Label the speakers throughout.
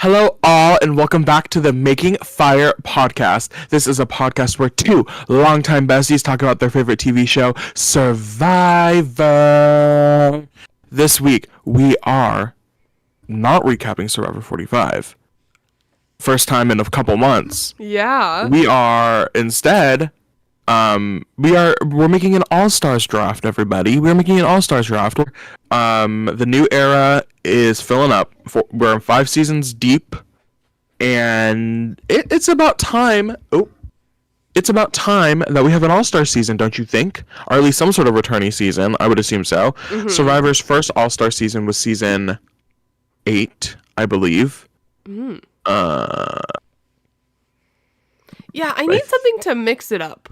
Speaker 1: Hello, all, and welcome back to the Making Fire podcast. This is a podcast where two longtime besties talk about their favorite TV show, Survivor. This week, we are not recapping Survivor 45. First time in a couple months.
Speaker 2: Yeah.
Speaker 1: We are instead, we're making an All-Stars draft, everybody. We're making an All-Stars draft. The new era is filling up. We're 5 seasons deep, and it's about time. It's about time that we have an All-Star season, don't you think? Or at least some sort of returning season. I would assume so. Mm-hmm. Survivor's first All-Star season was season 8, I believe.
Speaker 2: Mm. Yeah, I need something to mix it up.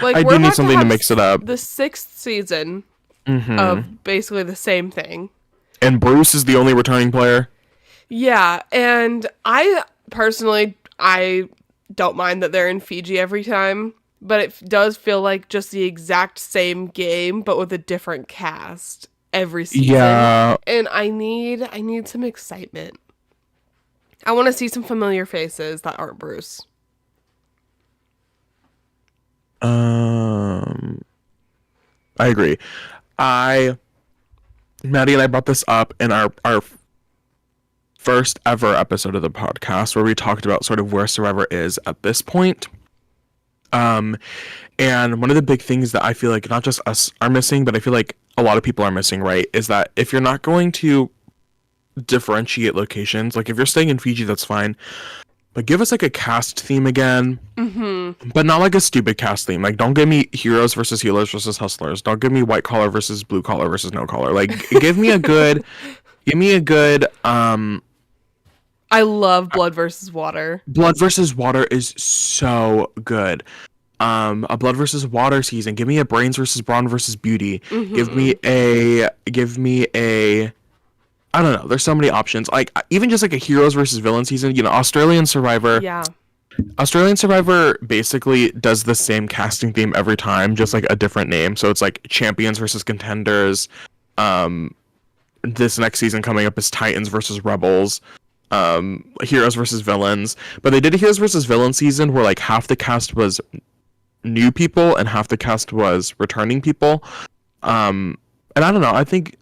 Speaker 1: Like, I do need something to mix it up.
Speaker 2: The 6th season of basically the same thing.
Speaker 1: And Bruce is the only returning player.
Speaker 2: Yeah, and I personally don't mind that they're in Fiji every time, but it does feel like just the exact same game, but with a different cast every season.
Speaker 1: Yeah.
Speaker 2: And I need some excitement. I want to see some familiar faces that aren't Bruce.
Speaker 1: I agree. Maddie and I brought this up in our first ever episode of the podcast where we talked about sort of where Survivor is at this point. And one of the big things that I feel like not just us are missing, but I feel like a lot of people are missing, right, is that if you're not going to differentiate locations, like if you're staying in Fiji, that's fine, but give us like a cast theme again, but not like a stupid cast theme. Like, don't give me heroes versus healers versus hustlers. Don't give me white collar versus blue collar versus no collar. Like, give me a good.
Speaker 2: I love Blood versus Water.
Speaker 1: Blood versus Water is so good. A Blood versus Water season. Give me a Brains versus Brawn versus Beauty. Give me a. I don't know. There's so many options. Like, even just like a heroes versus villain season. You know, Australian Survivor.
Speaker 2: Yeah.
Speaker 1: Australian Survivor basically does the same casting theme every time, just like a different name. So it's like champions versus contenders. This next season coming up is Titans versus Rebels. Heroes versus villains. But they did a heroes versus villain season where like half the cast was new people and half the cast was returning people. And I don't know. I think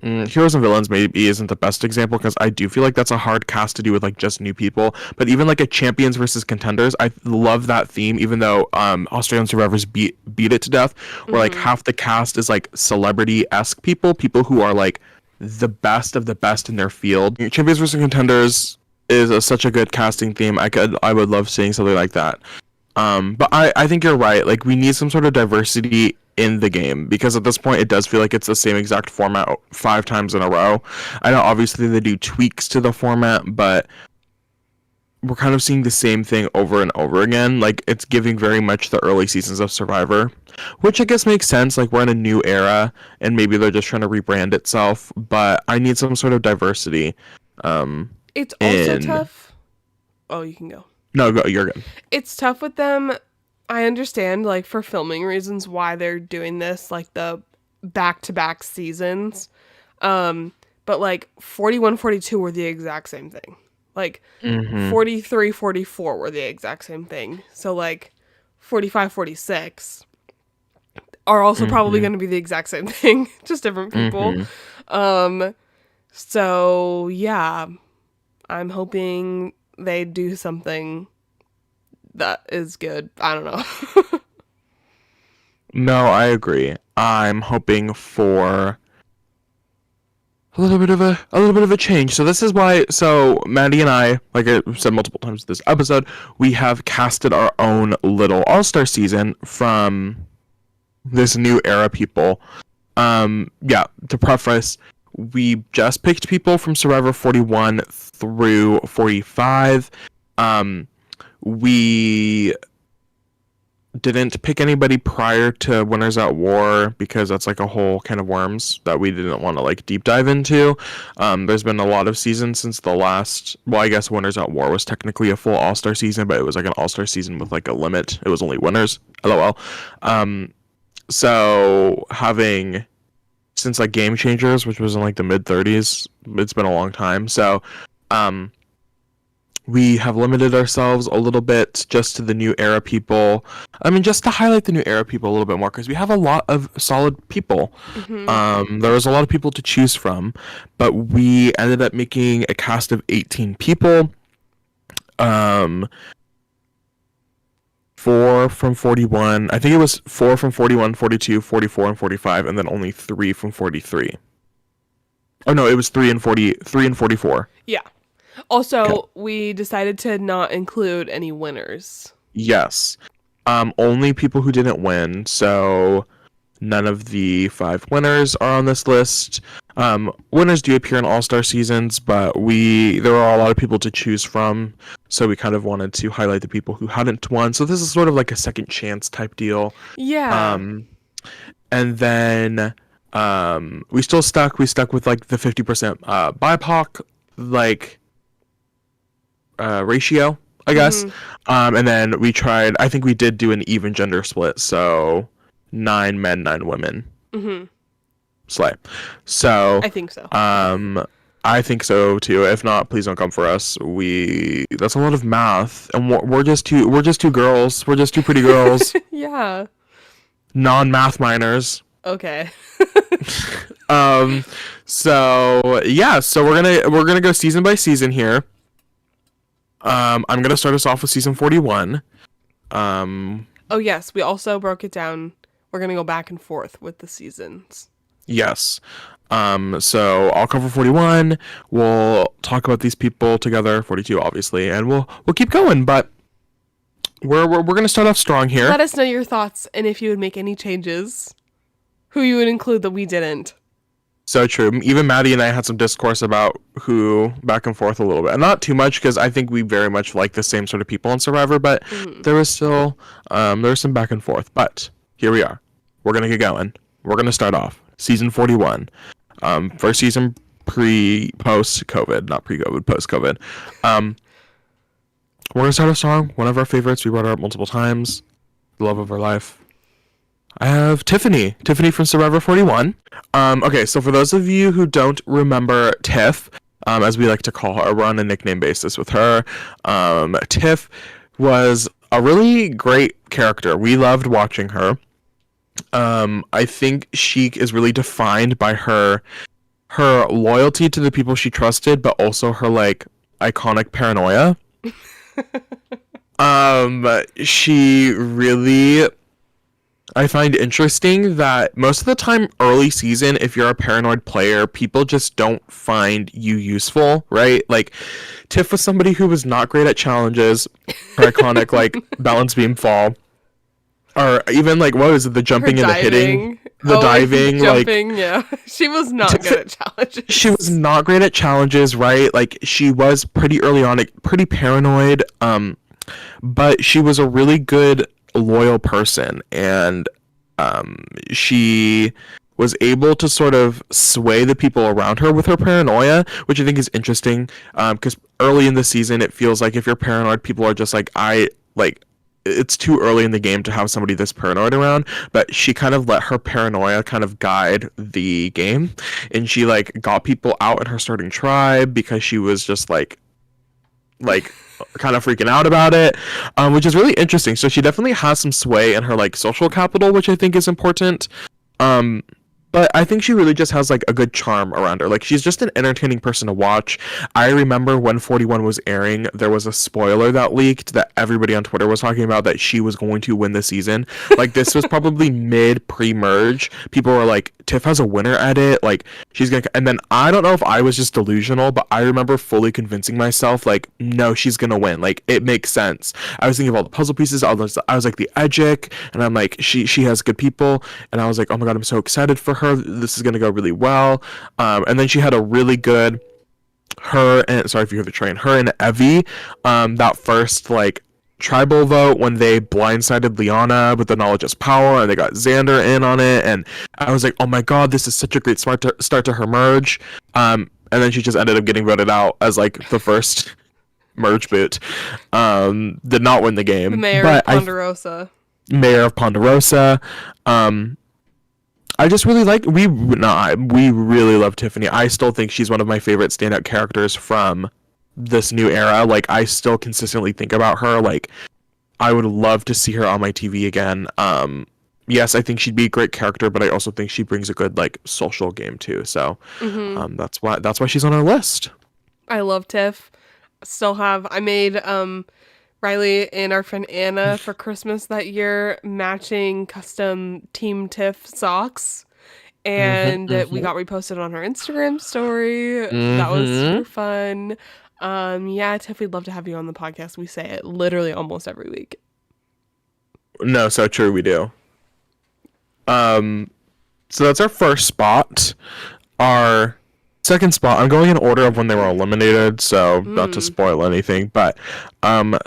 Speaker 1: Heroes and Villains maybe isn't the best example because I do feel like that's a hard cast to do with like just new people. But even like a champions versus contenders, I love that theme. Even though Australian Survivors beat it to death, where like half the cast is like celebrity-esque people who are like the best of the best in their field. Champions versus contenders is such a good casting theme. I would love seeing something like that. But I think you're right. Like, we need some sort of diversity in the game because at this point it does feel like it's the same exact format 5 times in a row. I know obviously they do tweaks to the format, but we're kind of seeing the same thing over and over again. Like, it's giving very much the early seasons of Survivor, which I guess makes sense. Like, we're in a new era and maybe they're just trying to rebrand itself, but I need some sort of diversity.
Speaker 2: It's also tough. Oh, you can go.
Speaker 1: No, go, you're good.
Speaker 2: It's tough with them. I understand, like, for filming reasons why they're doing this, like, the back-to-back seasons. But, like, 41, 42 were the exact same thing. Like, 43, 44 were the exact same thing. So, like, 45, 46 are also probably going to be the exact same thing. Just different people. So, yeah. I'm hoping they do something that is good. I don't know.
Speaker 1: No, I agree. I'm hoping for a little bit of a change. So this is why. So Maddie and I, like I said multiple times in this episode, we have casted our own little All-Star season from this new era people. Yeah. To preface, we just picked people from Survivor 41 through 45. We didn't pick anybody prior to Winners at War because that's like a whole can of worms that we didn't want to like deep dive into. There's been a lot of seasons since the last, well, I guess Winners at War was technically a full All-Star season, but it was like an All-Star season with like a limit. It was only winners. LOL. So having since like Game Changers, which was in like the mid 30s, it's been a long time. So we have limited ourselves a little bit just to the new era people. I mean, just to highlight the new era people a little bit more, because we have a lot of solid people. There was a lot of people to choose from, but we ended up making a cast of 18 people. 4 from 41. I think it was 4 from 41, 42, 44, and 45, and then only 3 from 43. Oh no, it was 3 and 44.
Speaker 2: Yeah. Also,
Speaker 1: Okay.
Speaker 2: we decided to not include any winners.
Speaker 1: Yes. Only people who didn't win, so none of the 5 winners are on this list. Winners do appear in all-star seasons, but there are a lot of people to choose from, so we kind of wanted to highlight the people who hadn't won. So this is sort of like a second chance type deal.
Speaker 2: Yeah.
Speaker 1: And then we stuck with like the 50% BIPOC like ratio, I guess. And then we tried, I think we did do an even gender split, so 9 men, 9 women. Slay. So
Speaker 2: I think so.
Speaker 1: I think so too. If not, please don't come for us. That's a lot of math, and we're just two girls. We're just two pretty girls,
Speaker 2: Yeah.
Speaker 1: non-math minors.
Speaker 2: Okay.
Speaker 1: So yeah, so we're gonna go season by season here. I'm gonna start us off with season 41.
Speaker 2: Oh, yes. We also broke it down. We're going to go back and forth with the seasons.
Speaker 1: Yes. So I'll cover 41. We'll talk about these people together, 42 obviously, and we'll keep going, but we're going to start off strong here.
Speaker 2: Let us know your thoughts and if you would make any changes. Who you would include that we didn't.
Speaker 1: So true. Even Maddie and I had some discourse about who back and forth a little bit. And not too much, because I think we very much like the same sort of people in Survivor, but there was still there was some back and forth. But here we are. We're going to get going. We're going to start off season 41. First season post-COVID, not pre-COVID, post-COVID. We're going to start a song, one of our favorites. We brought her up multiple times. The love of our life. I have Tiffany from Survivor 41. Okay, so for those of you who don't remember Tiff, as we like to call her, we're on a nickname basis with her. Tiff was a really great character. We loved watching her. I think she is really defined by her loyalty to the people she trusted, but also her like iconic paranoia. She really, I find interesting that most of the time early season, if you're a paranoid player, people just don't find you useful, right? Like, Tiff was somebody who was not great at challenges, her iconic, like, balance beam fall, or even, like, what was it, the jumping and the hitting, the diving,
Speaker 2: jumping, yeah. She was not good at challenges.
Speaker 1: She was not great at challenges, right? Like, she was pretty early on, like, pretty paranoid, but she was a really good loyal person, and she was able to sort of sway the people around her with her paranoia, which I think is interesting, because early in the season it feels like if you're paranoid, people are just like, it's too early in the game to have somebody this paranoid around, but she kind of let her paranoia kind of guide the game, and she like got people out in her starting tribe because she was just like kind of freaking out about it, which is really interesting. So she definitely has some sway in her like social capital, which I think is important. But I think she really just has like a good charm around her. Like, she's just an entertaining person to watch. I remember when 41 was airing, there was a spoiler that leaked that everybody on Twitter was talking about, that she was going to win the season. Like, this was probably mid pre-merge. People were like, Tiff has a winner edit, like she's gonna, and then I don't know if I was just delusional, but I remember fully convincing myself like, no, she's gonna win, like it makes sense. I was thinking of all the puzzle pieces, I was like the Edgic, and I'm like, she has good people, and I was like, oh my god, I'm so excited for her, this is gonna go really well. And then she had a really good, her and, sorry if you hear the train, her and Evie, that first like tribal vote when they blindsided Liana with the knowledge is power, and they got Xander in on it, and I was like, oh my god, this is such a great start to her merge. And then she just ended up getting voted out as like the first merge boot. Did not win the game.
Speaker 2: The mayor of Ponderosa.
Speaker 1: Mayor of Ponderosa. I just really like, we really love Tiffany. I still think she's one of my favorite standout characters from this new era. Like, I still consistently think about her. Like, I would love to see her on my TV again. Yes, I think she'd be a great character, but I also think she brings a good like social game too. So that's why she's on our list.
Speaker 2: I love Tiff. I made Riley and our friend Anna for Christmas that year matching custom Team Tiff socks. And we got reposted on her Instagram story. That was super fun. Yeah, Tiff, we'd love to have you on the podcast. We say it literally almost every week.
Speaker 1: No, so true, we do. So that's our first spot. Our second spot, I'm going in order of when they were eliminated, so not to spoil anything, but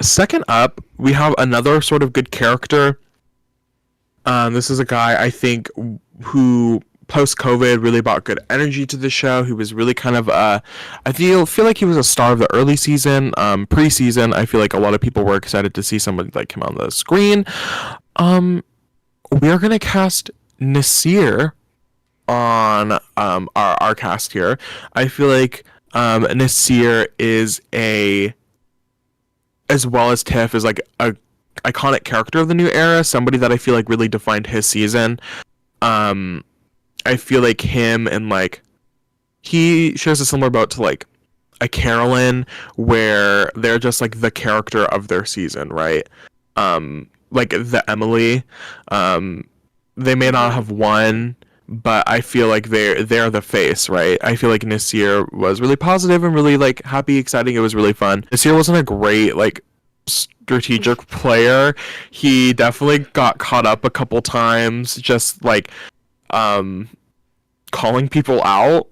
Speaker 1: second up, we have another sort of good character. This is a guy, I think, who post-COVID really brought good energy to the show. He was really kind of I feel like he was a star of the early season. Preseason, I feel like a lot of people were excited to see somebody like him on the screen. We are gonna cast Nasir on our cast here. I feel like Nasir is as well as Tiff, is like a iconic character of the new era, somebody that I feel like really defined his season. I feel like him and like he shares a similar boat to like a Carolyn, where they're just like the character of their season, right? Like the Emily. They may not have won, but I feel like they're the face, right? I feel like Nasir was really positive and really like happy, exciting. It was really fun. Nasir wasn't a great like strategic player. He definitely got caught up a couple times, just like calling people out.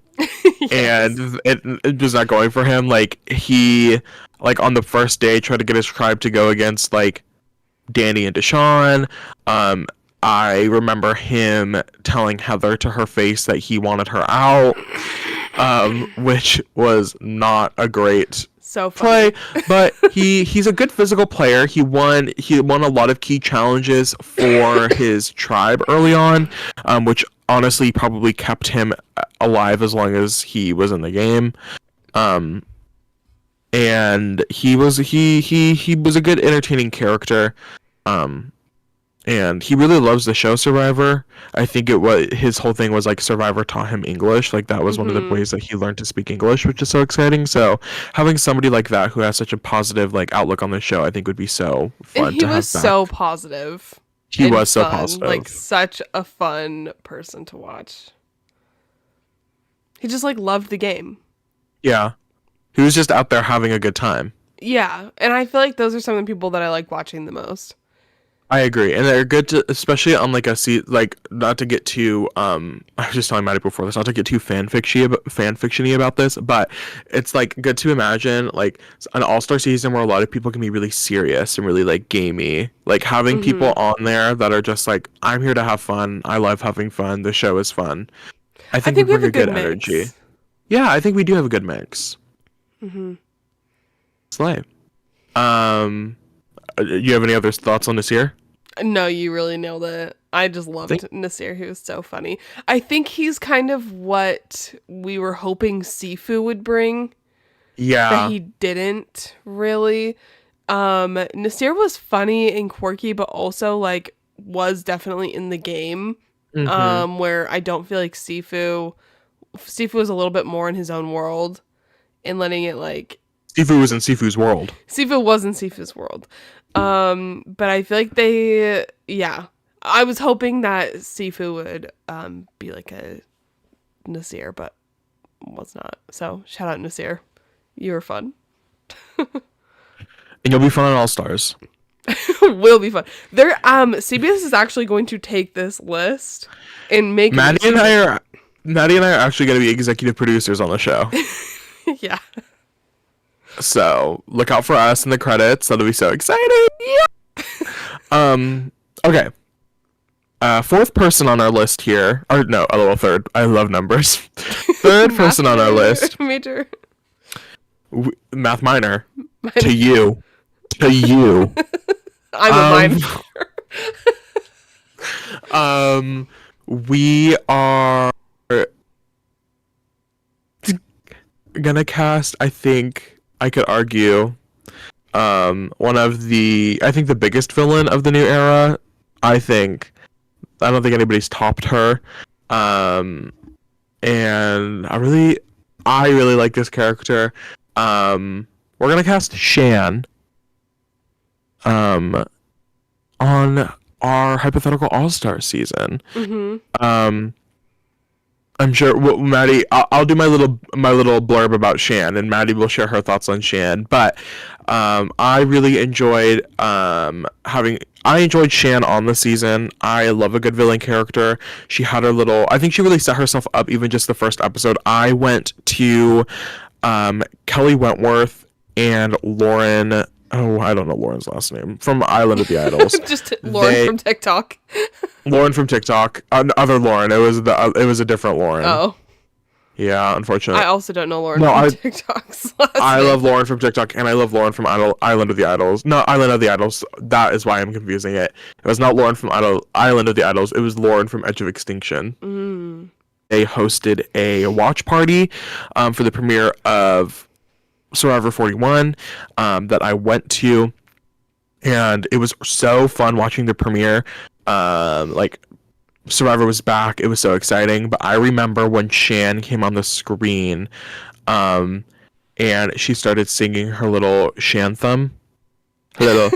Speaker 1: Yes. And it was not going for him. Like he like on the first day tried to get his tribe to go against like Danny and Deshawn. I remember him telling Heather to her face that he wanted her out, which was not a great play. But he's a good physical player. He won a lot of key challenges for his tribe early on, which honestly probably kept him alive as long as he was in the game. And he was a good entertaining character. And he really loves the show Survivor. I think his whole thing was like Survivor taught him English. Like that was one of the ways that he learned to speak English, which is so exciting. So having somebody like that who has such a positive like outlook on the show, I think would be so fun. And
Speaker 2: he was so positive.
Speaker 1: He was so positive.
Speaker 2: Like such a fun person to watch. He just like loved the game. Yeah.
Speaker 1: He was just out there having a good time.
Speaker 2: Yeah. And I feel like those are some of the people that I like watching the most.
Speaker 1: I agree, and they're good to, especially on like like not to get too I was just telling Maddie before this, not to get too fan fictiony about this, but it's like good to imagine like an all-star season where a lot of people can be really serious and really like gamey, like having people on there that are just like, I'm here to have fun, I love having fun, the show is fun. I think we bring a good energy. Yeah, I think we do have a good mix. Slay. You have any other thoughts on Nasir?
Speaker 2: No, you really nailed it. I just loved Nasir. He was so funny. I think he's kind of what we were hoping Sifu would bring.
Speaker 1: Yeah.
Speaker 2: That he didn't really. Nasir was funny and quirky, but also like was definitely in the game. Where I don't feel like Sifu was a little bit more in his own world and letting it like.
Speaker 1: Sifu was in Sifu's world.
Speaker 2: Sifu was in Sifu's world. But I feel like I was hoping that Sifu would be like a Nasir, but was not. So shout out Nasir. You were fun.
Speaker 1: And you'll be fun on All Stars.
Speaker 2: Will be fun. CBS is actually going to take this list and make
Speaker 1: Maddie and I are actually going to be executive producers on the show.
Speaker 2: Yeah.
Speaker 1: So look out for us in the credits. That'll be so exciting. Yeah. Okay. Fourth person on our list here, or no, a little third. I love numbers. Third person on our list.
Speaker 2: Major.
Speaker 1: Math minor. To you.
Speaker 2: I'm a minor.
Speaker 1: We are gonna cast, I think, I could argue, one of the, I think the biggest villain of the new era. I think, I don't think anybody's topped her. Um, and I really like this character. We're gonna cast Shan, um, on our hypothetical All-Star season.
Speaker 2: Mm-hmm.
Speaker 1: Um, I'm sure, well, Maddie. I'll do my little blurb about Shan, and Maddie will share her thoughts on Shan. But I really enjoyed having. I enjoyed Shan on the season. I love a good villain character. She had her little. I think she really set herself up. Even just the first episode, I went to Kelly Wentworth and Lauren. Oh, I don't know Lauren's last name from Island of the Idols.
Speaker 2: Just Lauren from TikTok.
Speaker 1: Lauren from TikTok. Other Lauren. It was a different Lauren.
Speaker 2: Oh.
Speaker 1: Yeah, unfortunately.
Speaker 2: I also don't know Lauren from TikTok's last
Speaker 1: I
Speaker 2: name.
Speaker 1: love Lauren from TikTok, and I love Lauren from Island of the Idols. No, Island of the Idols. That is why I'm confusing it. It was not Lauren from Island of the Idols. It was Lauren from Edge of Extinction.
Speaker 2: Mm.
Speaker 1: They hosted a watch party for the premiere of Survivor 41 that I went to, and it was so fun watching the premiere. Like, Survivor was back. It was so exciting. But I remember when Shan came on the screen, and she started singing her little Shanthem. Her little.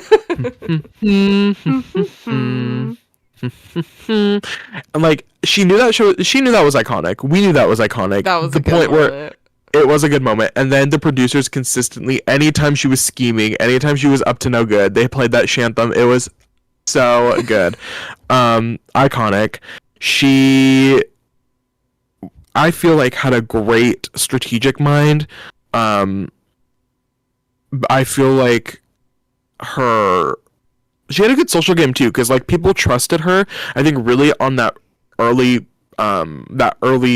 Speaker 1: And like, she knew that show. She knew that was iconic. We knew that was iconic.
Speaker 2: That was
Speaker 1: the
Speaker 2: a good
Speaker 1: point
Speaker 2: moment.
Speaker 1: where it was a good moment. And then the producers consistently, anytime she was scheming, anytime she was up to no good, they played that Shanthem. It was so good. Iconic. She, I feel like, had a great strategic mind. I feel like she had a good social game too, because like people trusted her. I think really on early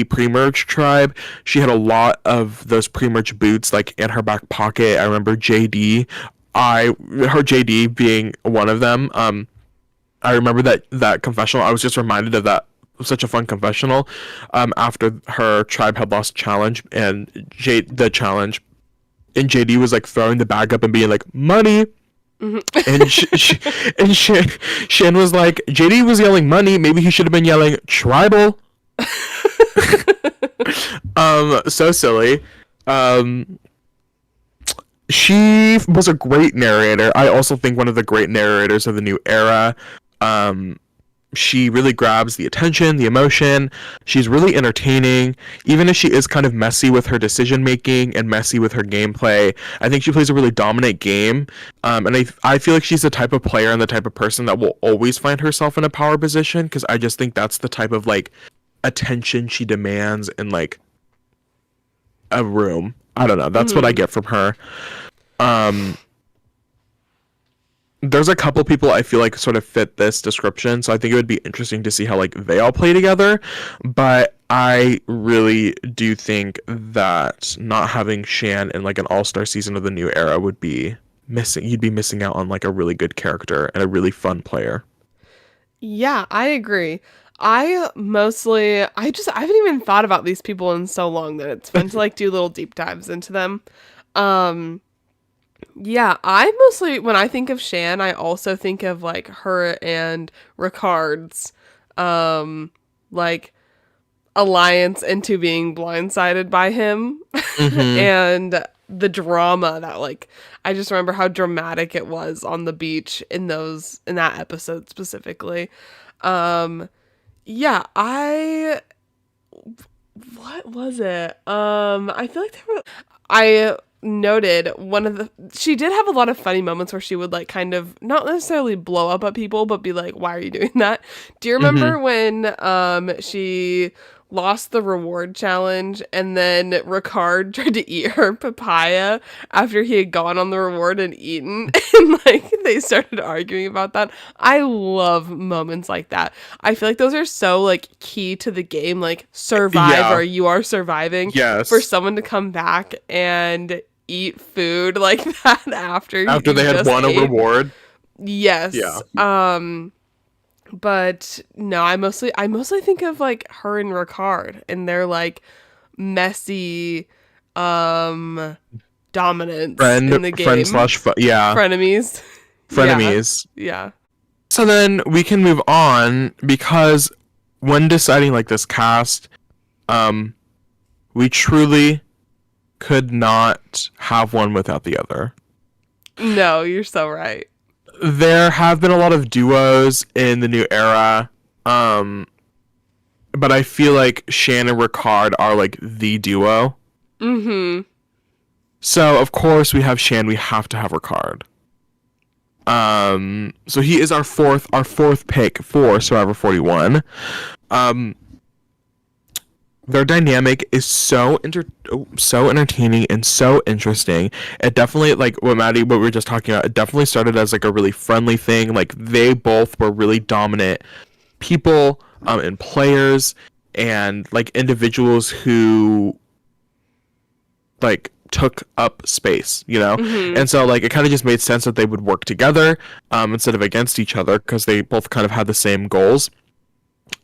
Speaker 1: pre-merge tribe, she had a lot of those pre-merge boots like in her back pocket. I remember JD, her JD being one of them. I remember that confessional. I was just reminded of that. Such a fun confessional. After her tribe had lost challenge and the challenge, and JD was like throwing the bag up and being like, money. Mm-hmm. And Shan was like, JD was yelling money. Maybe he should have been yelling tribal. So silly. She was a great narrator. I also think one of the great narrators of the new era. She really grabs the attention, the emotion. She's really entertaining, even if she is kind of messy with her decision making and messy with her gameplay. I think she plays a really dominant game, and I feel like she's the type of player and the type of person that will always find herself in a power position, because I just think that's the type of like attention she demands in like a room. I don't know. That's what I get from her. There's a couple people I feel like sort of fit this description, so I think it would be interesting to see how like they all play together. But I really do think that not having Shan in like an all-star season of the new era would be missing. You'd be missing out on like a really good character and a really fun player.
Speaker 2: Yeah, I agree. I haven't even thought about these people in so long that it's fun to like do little deep dives into them. Yeah, I mostly, when I think of Shan, I also think of like her and Ricard's like alliance into being blindsided by him. And the drama that like, I just remember how dramatic it was on the beach in that episode specifically. Yeah, what was it? I feel like I noted she did have a lot of funny moments where she would like kind of not necessarily blow up at people, but be like, why are you doing that? Do you remember when she lost the reward challenge and then Ricard tried to eat her papaya after he had gone on the reward and eaten, and like they started arguing about that? I love moments like that. I feel like those are so like key to the game, like survive or you are surviving.
Speaker 1: Yes.
Speaker 2: For someone to come back and eat food like that after
Speaker 1: they had won a reward.
Speaker 2: Yes.
Speaker 1: Yeah.
Speaker 2: But no, I mostly think of like her and Ricard and their like messy dominance in the game.
Speaker 1: Friend slash yeah,
Speaker 2: Frenemies.
Speaker 1: frenemies.
Speaker 2: Yeah.
Speaker 1: So then we can move on because when deciding like this cast, we truly could not have one without the other.
Speaker 2: No, you're so right.
Speaker 1: There have been a lot of duos in the new era, but I feel like Shan and Ricard are like the duo.
Speaker 2: Mm-hmm.
Speaker 1: So of course we have Shan, we have to have Ricard. So he is our fourth pick for Survivor 41. Their dynamic is so entertaining and so interesting. It definitely, like what we were just talking about, it definitely started as like a really friendly thing. Like they both were really dominant people, and players, and like individuals who like took up space, you know?
Speaker 2: Mm-hmm.
Speaker 1: And so like it kind of just made sense that they would work together, instead of against each other, because they both kind of had the same goals.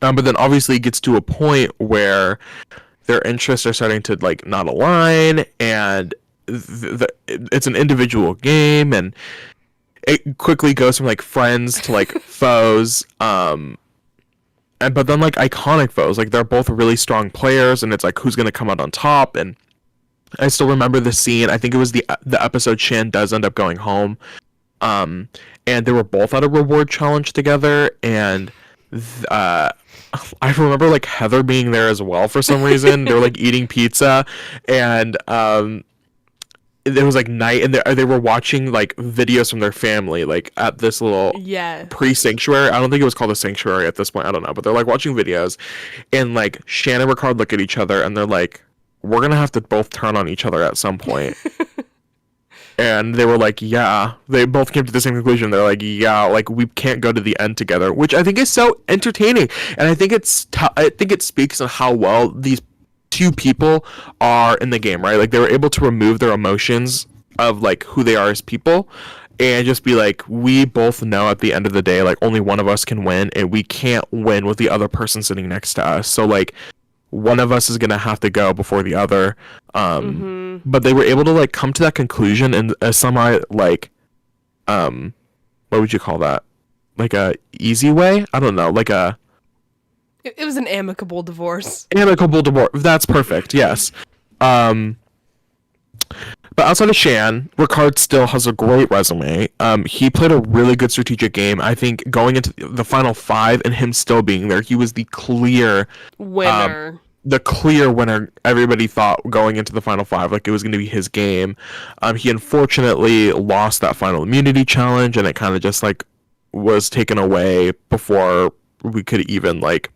Speaker 1: But then obviously it gets to a point where their interests are starting to like not align, and it's an individual game, and it quickly goes from like friends to like foes. And but then like iconic foes, like they're both really strong players, and it's like who's gonna come out on top. And I still remember the scene. I think it was the episode Shan does end up going home, and they were both at a reward challenge together, and I remember like Heather being there as well for some reason. They were like eating pizza, and it was like night, and they were watching like videos from their family, like at this little pre-sanctuary. I don't think it was called a sanctuary at this point. I don't know, but they're like watching videos, and like Shan and Ricard look at each other, and they're like, "We're gonna have to both turn on each other at some point." And they were like, yeah. They both came to the same conclusion. They're like, yeah, like we can't go to the end together, which I think is so entertaining. And I think I think it speaks on how well these two people are in the game, right? Like they were able to remove their emotions of like who they are as people, and just be like, we both know at the end of the day, like only one of us can win, and we can't win with the other person sitting next to us. So like one of us is gonna have to go before the other. But they were able to like come to that conclusion in a semi like what would you call that? Like a easy way? I don't know. Like a
Speaker 2: It was an amicable divorce.
Speaker 1: Amicable divorce. That's perfect. Yes. But outside of Shan, Ricard still has a great resume. He played a really good strategic game. I think going into the final 5 and him still being there, he was the clear
Speaker 2: winner.
Speaker 1: Everybody thought going into the final 5, like it was going to be his game. He unfortunately lost that final immunity challenge, and it kind of just like was taken away before we could even like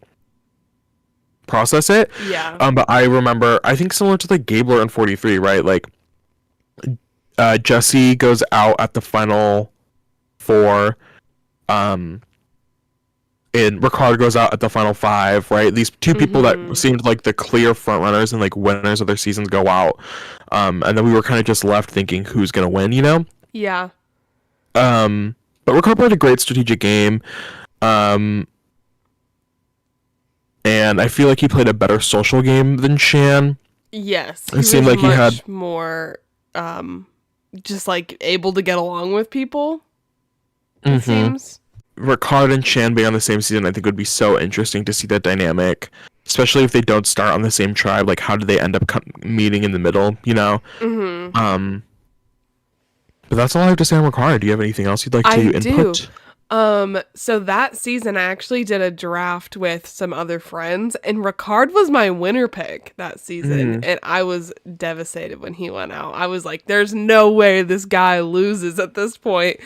Speaker 1: process it.
Speaker 2: Yeah.
Speaker 1: But I remember, I think similar to like Gabler in 43, right? Like Jesse goes out at the final 4. And Ricard goes out at the final 5, right? These two people that seemed like the clear front runners and like winners of their seasons go out. And then we were kind of just left thinking who's going to win, you know?
Speaker 2: Yeah.
Speaker 1: But Ricard played a great strategic game. And I feel like he played a better social game than Shan.
Speaker 2: Yes.
Speaker 1: It seemed like he had
Speaker 2: more just like able to get along with people. It seems.
Speaker 1: Ricard and Shan being on the same season, I think would be so interesting to see that dynamic, especially if they don't start on the same tribe. Like, how do they end up meeting in the middle? You know. But that's all I have to say on Ricard. Do you have anything else you'd like to input?
Speaker 2: So that season I actually did a draft with some other friends, and Ricard was my winner pick that season, and I was devastated when he went out. I was like, there's no way this guy loses at this point.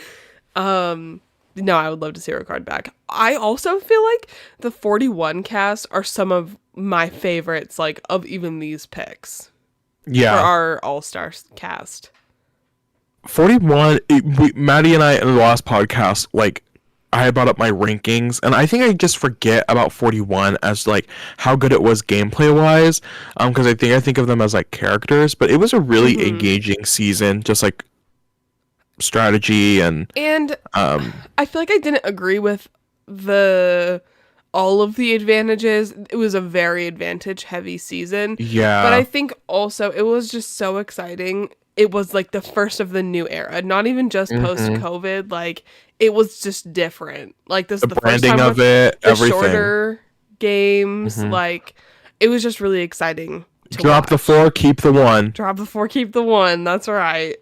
Speaker 2: No, I would love to see Ricard back. I also feel like the 41 cast are some of my favorites, like, of even these picks.
Speaker 1: Yeah.
Speaker 2: For our All-Star cast.
Speaker 1: 41, Maddie and I in the last podcast, like, I had brought up my rankings, and I think I just forget about 41 as, like, how good it was gameplay-wise, because I think of them as, like, characters, but it was a really engaging season, just, like, strategy and
Speaker 2: I feel like I didn't agree with all of the advantages. It was a very advantage heavy season.
Speaker 1: Yeah.
Speaker 2: But I think also it was just so exciting it was like the first of the new era, not even just post
Speaker 1: Mhm.
Speaker 2: COVID. Like it was just different. Like this
Speaker 1: The
Speaker 2: is the first
Speaker 1: branding
Speaker 2: time
Speaker 1: of
Speaker 2: with
Speaker 1: it,
Speaker 2: the
Speaker 1: everything.
Speaker 2: shorter games.
Speaker 1: Mhm.
Speaker 2: Like it was just really exciting to
Speaker 1: Drop the
Speaker 2: watch.
Speaker 1: 4, keep the 1.
Speaker 2: Drop the 4, keep the 1. That's right.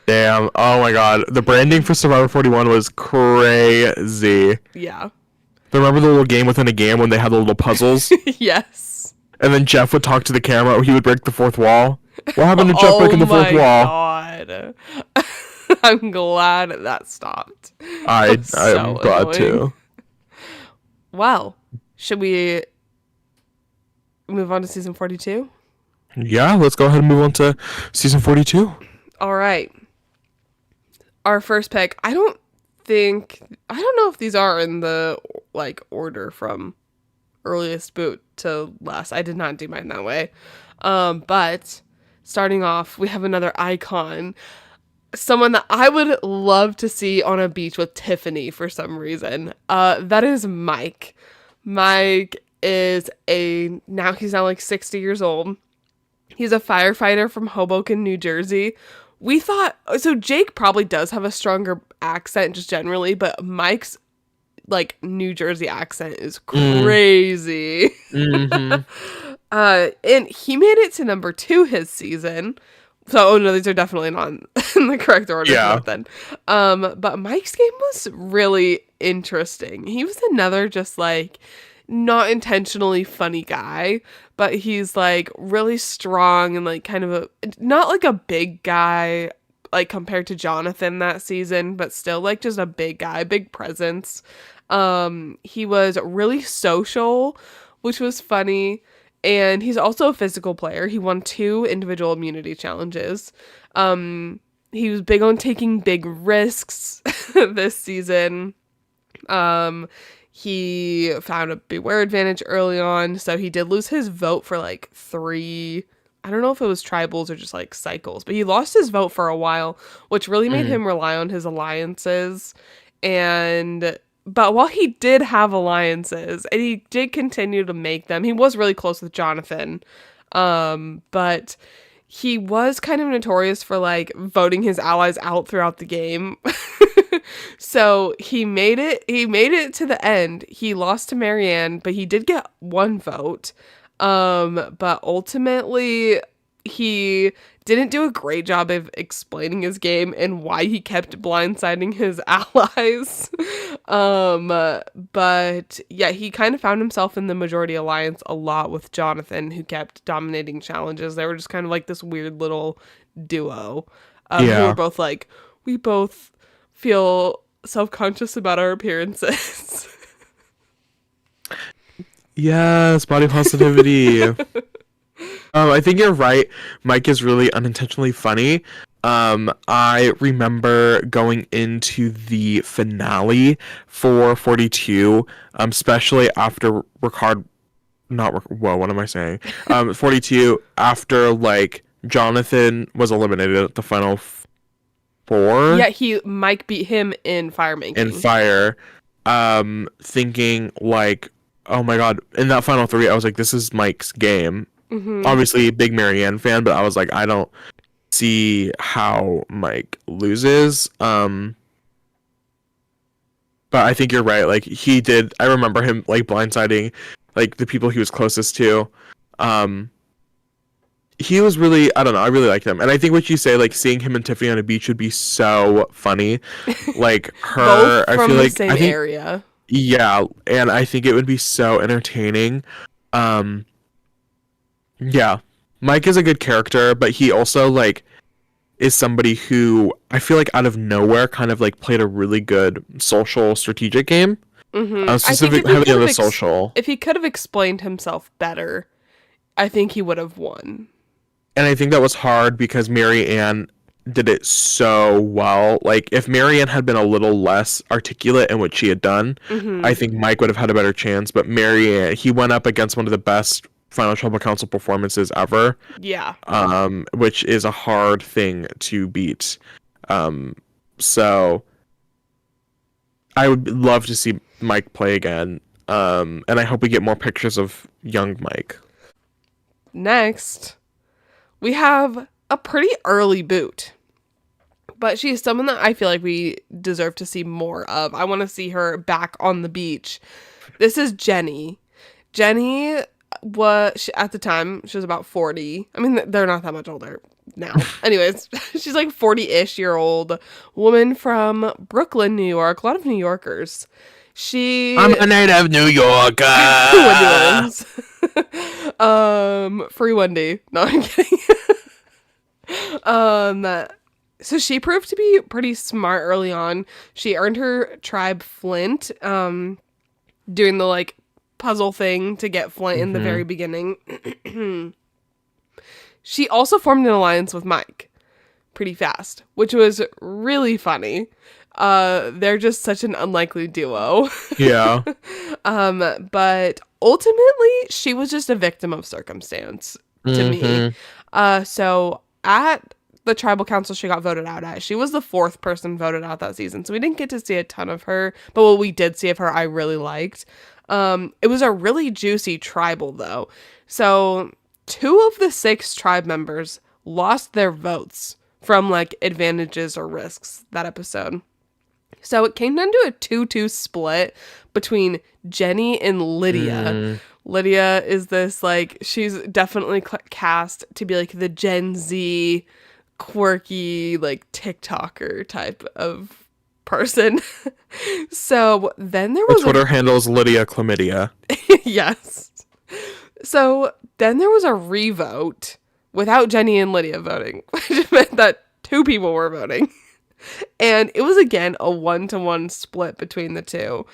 Speaker 1: Damn. Oh my god. The branding for Survivor 41 was crazy.
Speaker 2: Yeah.
Speaker 1: Remember the little game within a game when they had the little puzzles?
Speaker 2: Yes.
Speaker 1: And then Jeff would talk to the camera, or he would break the fourth wall. What happened to Jeff
Speaker 2: Oh
Speaker 1: breaking the fourth
Speaker 2: my
Speaker 1: wall?
Speaker 2: god. I'm glad that stopped.
Speaker 1: I'm
Speaker 2: So
Speaker 1: glad
Speaker 2: annoying.
Speaker 1: too.
Speaker 2: Well, should we move on to season 42?
Speaker 1: Yeah, let's go ahead and move on to season 42.
Speaker 2: All right. Our first pick. I don't know if these are in the like order from earliest boot to last. I did not do mine that way. But starting off, we have another icon. Someone that I would love to see on a beach with Tiffany for some reason. That is Mike. Mike is he's now like 60 years old. He's a firefighter from Hoboken, New Jersey. We thought, so Jake probably does have a stronger accent just generally, but Mike's like New Jersey accent is crazy.
Speaker 1: Mm-hmm.
Speaker 2: And he made it to number 2 his season. So, oh no, these are definitely not in the correct order.
Speaker 1: Yeah.
Speaker 2: Then. But Mike's game was really interesting. He was another just like not intentionally funny guy, but he's like really strong and like kind of not like a big guy like compared to Jonathan that season, but still like just a big guy, big presence. He was really social, which was funny. And he's also a physical player. He won 2 individual immunity challenges. He was big on taking big risks this season. He found a beware advantage early on, so he did lose his vote for like 3. I don't know if it was tribals or just like cycles, but he lost his vote for a while, which really made him rely on his alliances. But while he did have alliances, and he did continue to make them, he was really close with Jonathan. But he was kind of notorious for like voting his allies out throughout the game. So he made it to the end. He lost to Marianne, but he did get 1 vote. But ultimately he didn't do a great job of explaining his game and why he kept blindsiding his allies. But yeah, he kind of found himself in the majority alliance a lot with Jonathan, who kept dominating challenges. They were just kind of like this weird little duo. Who were both like, we both feel self-conscious about our appearances.
Speaker 1: Yes, body positivity. I think you're right. Mike is really unintentionally funny. I remember going into the finale for 42, especially after what am I saying? 42, after like Jonathan was eliminated at the final 4.
Speaker 2: Yeah, Mike beat him in fire making.
Speaker 1: In fire. Thinking like, oh my god, in that final 3, I was like, this is Mike's game.
Speaker 2: Mm-hmm.
Speaker 1: Obviously, big Marianne fan, but I was like, I don't see how Mike loses. But I think you're right. Like he did. I remember him like blindsiding, like the people he was closest to. He was really, I don't know. I really liked him, and I think what you say, like seeing him and Tiffany on a beach would be so funny. Like her,
Speaker 2: Both
Speaker 1: I
Speaker 2: from
Speaker 1: feel
Speaker 2: the
Speaker 1: like
Speaker 2: same
Speaker 1: I think,
Speaker 2: area.
Speaker 1: yeah, and I think it would be so entertaining. Yeah, Mike is a good character, but he also like is somebody who I feel like out of nowhere kind of like played a really good social strategic game.
Speaker 2: Mm-hmm.
Speaker 1: Specific heavily on the social.
Speaker 2: If he could have explained himself better, I think he would have won.
Speaker 1: And I think that was hard because Marianne did it so well. Like if Marianne had been a little less articulate in what she had done, I think Mike would have had a better chance. But Marianne, he went up against one of the best Final Tribal Council performances ever.
Speaker 2: Yeah.
Speaker 1: Which is a hard thing to beat. So I would love to see Mike play again. And I hope we get more pictures of young Mike.
Speaker 2: Next, we have a pretty early boot. But she's someone that I feel like we deserve to see more of. I want to see her back on the beach. This is Jenny. Jenny was, at the time, she was about 40. I mean, they're not that much older now. Anyways, she's like 40-ish year old woman from Brooklyn, New York. A lot of New Yorkers.
Speaker 1: I'm a native New Yorker.
Speaker 2: Free Wendy. No, I'm kidding. So she proved to be pretty smart early on. She earned her tribe Flint, doing the like puzzle thing to get Flint in the very beginning. She also formed an alliance with Mike pretty fast, which was really funny. They're just such an unlikely duo.
Speaker 1: Yeah.
Speaker 2: But ultimately she was just a victim of circumstance to me. So at the tribal council she got voted out at, she was the 4th person voted out that season. So we didn't get to see a ton of her, but what we did see of her, I really liked. It was a really juicy tribal though. So 2 of the 6 tribe members lost their votes from like advantages or risks that episode. So it came down to a 2-2 split between Jenny and Lydia. Lydia is this like, she's definitely cast to be like the Gen Z quirky like TikToker type of person. So then there was
Speaker 1: her Twitter handle is Lydia Chlamydia.
Speaker 2: Yes. So then there was a revote without Jenny and Lydia voting, which meant that 2 people were voting. And it was again a 1-to-1 split between the 2.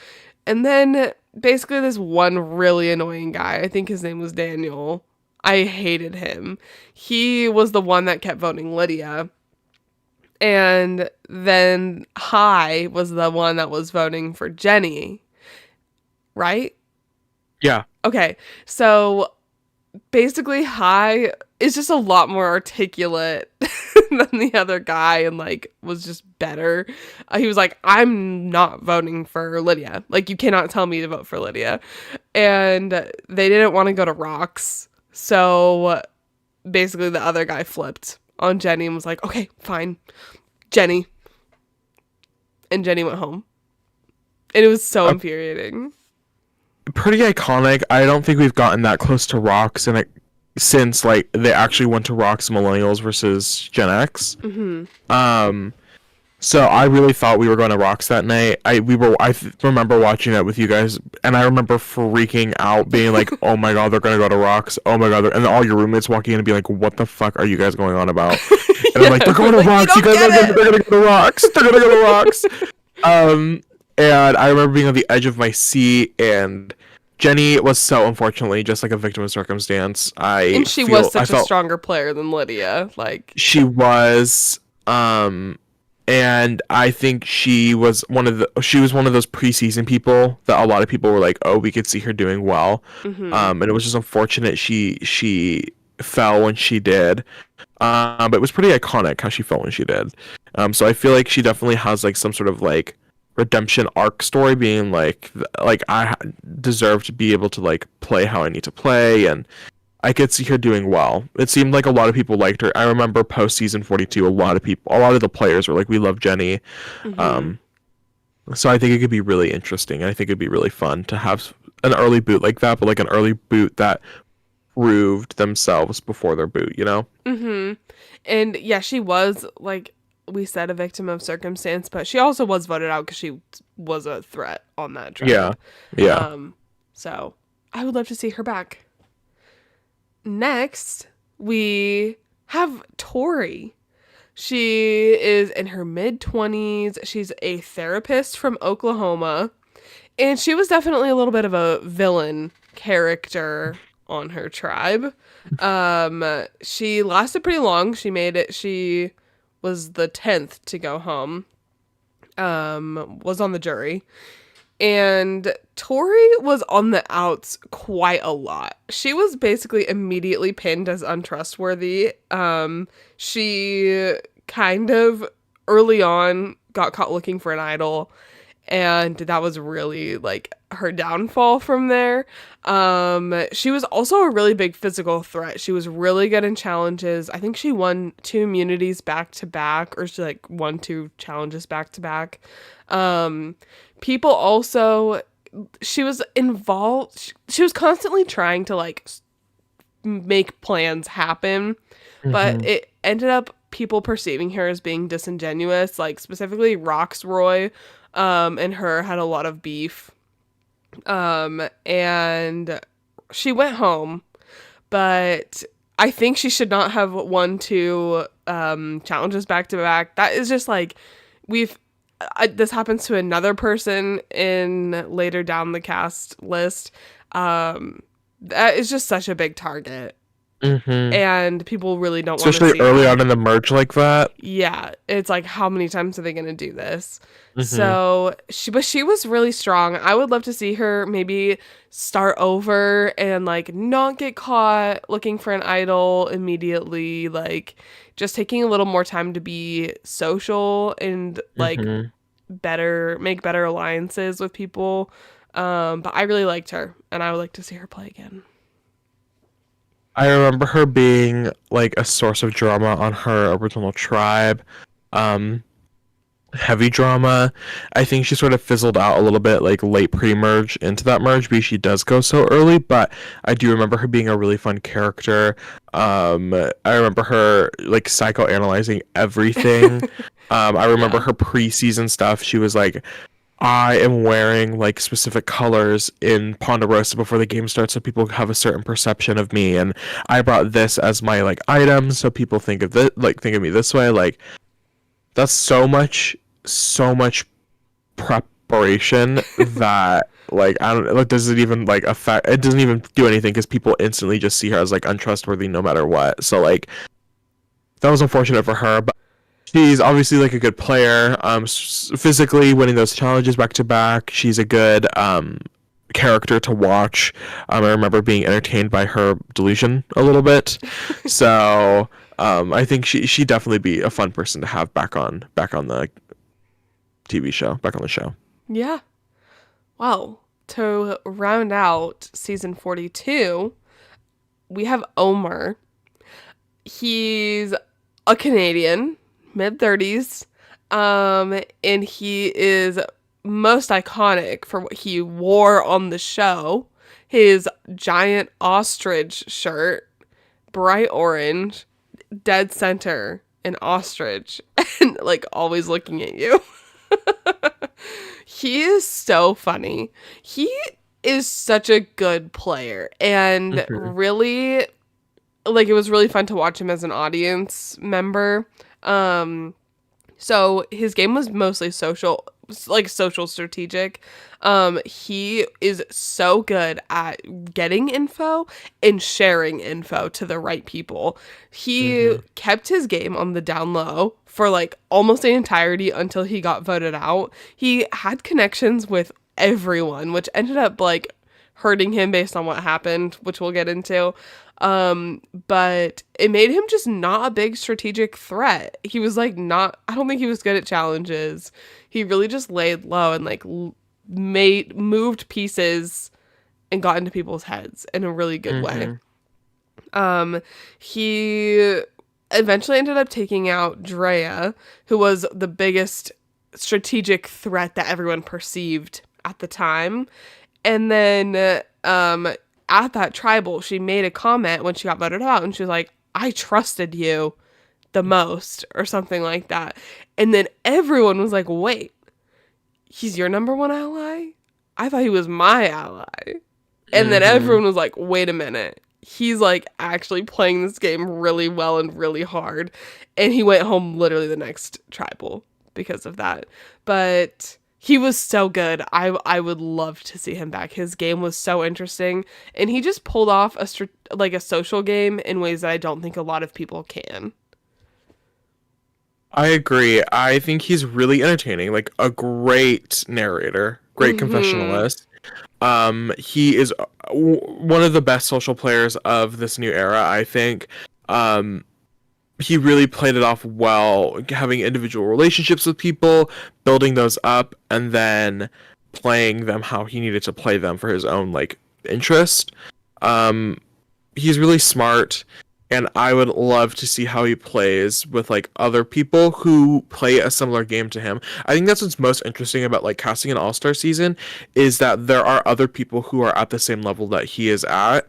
Speaker 2: And then basically this one really annoying guy, I think his name was Daniel. I hated him. He was the one that kept voting Lydia. And then Hi was the one that was voting for Jenny. Right?
Speaker 1: Yeah.
Speaker 2: Okay. So basically Hi is just a lot more articulate than the other guy and like was just better. He was like, I'm not voting for Lydia. Like, you cannot tell me to vote for Lydia. And they didn't want to go to Rocks. So basically the other guy flipped on Jenny and was like, okay, fine, Jenny. And Jenny went home. And it was so infuriating.
Speaker 1: Pretty iconic. I don't think we've gotten that close to Rocks since like they actually went to Rocks Millennials versus Gen X. So I really thought we were going to Rocks that night. I remember watching it with you guys, and I remember freaking out, being like, "Oh my god, they're going to go to Rocks! Oh my god!" And all your roommates walking in and being like, "What the fuck are you guys going on about?" And I'm like, "They're going to Rocks! You guys they're going to go to Rocks! They're going to go to Rocks!" And I remember being on the edge of my seat, and Jenny was so unfortunately just like a victim of circumstance.
Speaker 2: And she was such a stronger player than Lydia. Like,
Speaker 1: she was. And I think she was one of those preseason people that a lot of people were like, oh, we could see her doing well. And it was just unfortunate she fell when she did. But it was pretty iconic how she fell when she did. So I feel like she definitely has like some sort of like redemption arc story, being like I deserve to be able to like play how I need to play, and I could see her doing well. It seemed like a lot of people liked her. I remember post season 42, a lot of the players were like, we love Jenny. So I think it could be really interesting. And I think it'd be really fun to have an early boot like that, but like an early boot that proved themselves before their boot, you know?
Speaker 2: And yeah, she was, like we said, a victim of circumstance, but she also was voted out because she was a threat on that drive.
Speaker 1: Yeah.
Speaker 2: So I would love to see her back. Next, we have Tori. She is in her mid-20s. She's a therapist from Oklahoma. And she was definitely a little bit of a villain character on her tribe. She lasted pretty long. She made it. She was the 10th to go home. Was on the jury. And Tori was on the outs quite a lot. She was basically immediately pinned as untrustworthy. She kind of early on got caught looking for an idol. and that was really like her downfall from there. She was also a really big physical threat. She was really good in challenges. I think she won 2 immunities back to back, or she like won 2 challenges back to back. People also, she was involved. She was constantly trying to like make plans happen, but it ended up people perceiving her as being disingenuous. Like specifically, Roxroy, and her had a lot of beef. And she went home, but I think she should not have won 2 challenges back to back. That is just like this happens to another person in later down the cast list. That is just such a big target, and people really don't want to see
Speaker 1: Especially early
Speaker 2: that.
Speaker 1: on in the merge like that.
Speaker 2: Yeah, it's like, how many times are they going to do this? So she was really strong. I would love to see her maybe start over and like not get caught looking for an idol immediately, like just taking a little more time to be social and like make better alliances with people. But I really liked her, and I would like to see her play again.
Speaker 1: I remember her being like a source of drama on her original tribe. Heavy drama. I think she sort of fizzled out a little bit like late pre-merge into that merge because she does go so early, but I do remember her being a really fun character. I remember her like psychoanalyzing everything. I remember her preseason stuff. She was like, I am wearing like specific colors in Ponderosa before the game starts so people have a certain perception of me, and I brought this as my like item so people think of think of me this way. Like that's so much preparation that like I don't like does it even like affect it doesn't even do anything because people instantly just see her as like untrustworthy no matter what. So like that was unfortunate for her, but she's obviously like a good player. Physically winning those challenges back to back, she's a good character to watch. I remember being entertained by her delusion a little bit. So I think she definitely be a fun person to have back on the TV show, back on the show.
Speaker 2: Yeah. Well, to round out season 42, we have Omar. He's a Canadian, mid-30s, and he is most iconic for what he wore on the show. His giant ostrich shirt, bright orange, dead center, an ostrich, and like always looking at you. He is so funny. He is such a good player, and really, like, it was really fun to watch him as an audience member. So his game was mostly social, like social strategic. He is so good at getting info and sharing info to the right people. He kept his game on the down low for like almost the entirety until he got voted out. He had connections with everyone, which ended up like hurting him based on what happened, which we'll get into. But it made him just not a big strategic threat. He was like I don't think he was good at challenges. He really just laid low and like moved pieces and got into people's heads in a really good way. He eventually ended up taking out Drea, who was the biggest strategic threat that everyone perceived at the time. And then at that tribal, she made a comment when she got voted out, and she was like, I trusted you the most, or something like that. And then everyone was like, wait, he's your number one ally? I thought he was my ally. And then everyone was like, wait a minute. He's like actually playing this game really well and really hard. And he went home literally the next tribal because of that. But he was so good. I would love to see him back. His game was so interesting, and he just pulled off a social game in ways that I don't think a lot of people can.
Speaker 1: I agree. I think he's really entertaining, like a great narrator, great confessionalist. He is one of the best social players of this new era, I think. he really played it off well, having individual relationships with people, building those up, and then playing them how he needed to play them for his own like interest. Um, he's really smart, and I would love to see how he plays with like other people who play a similar game to him. I think that's what's most interesting about like casting an all-star season is that there are other people who are at the same level that he is at.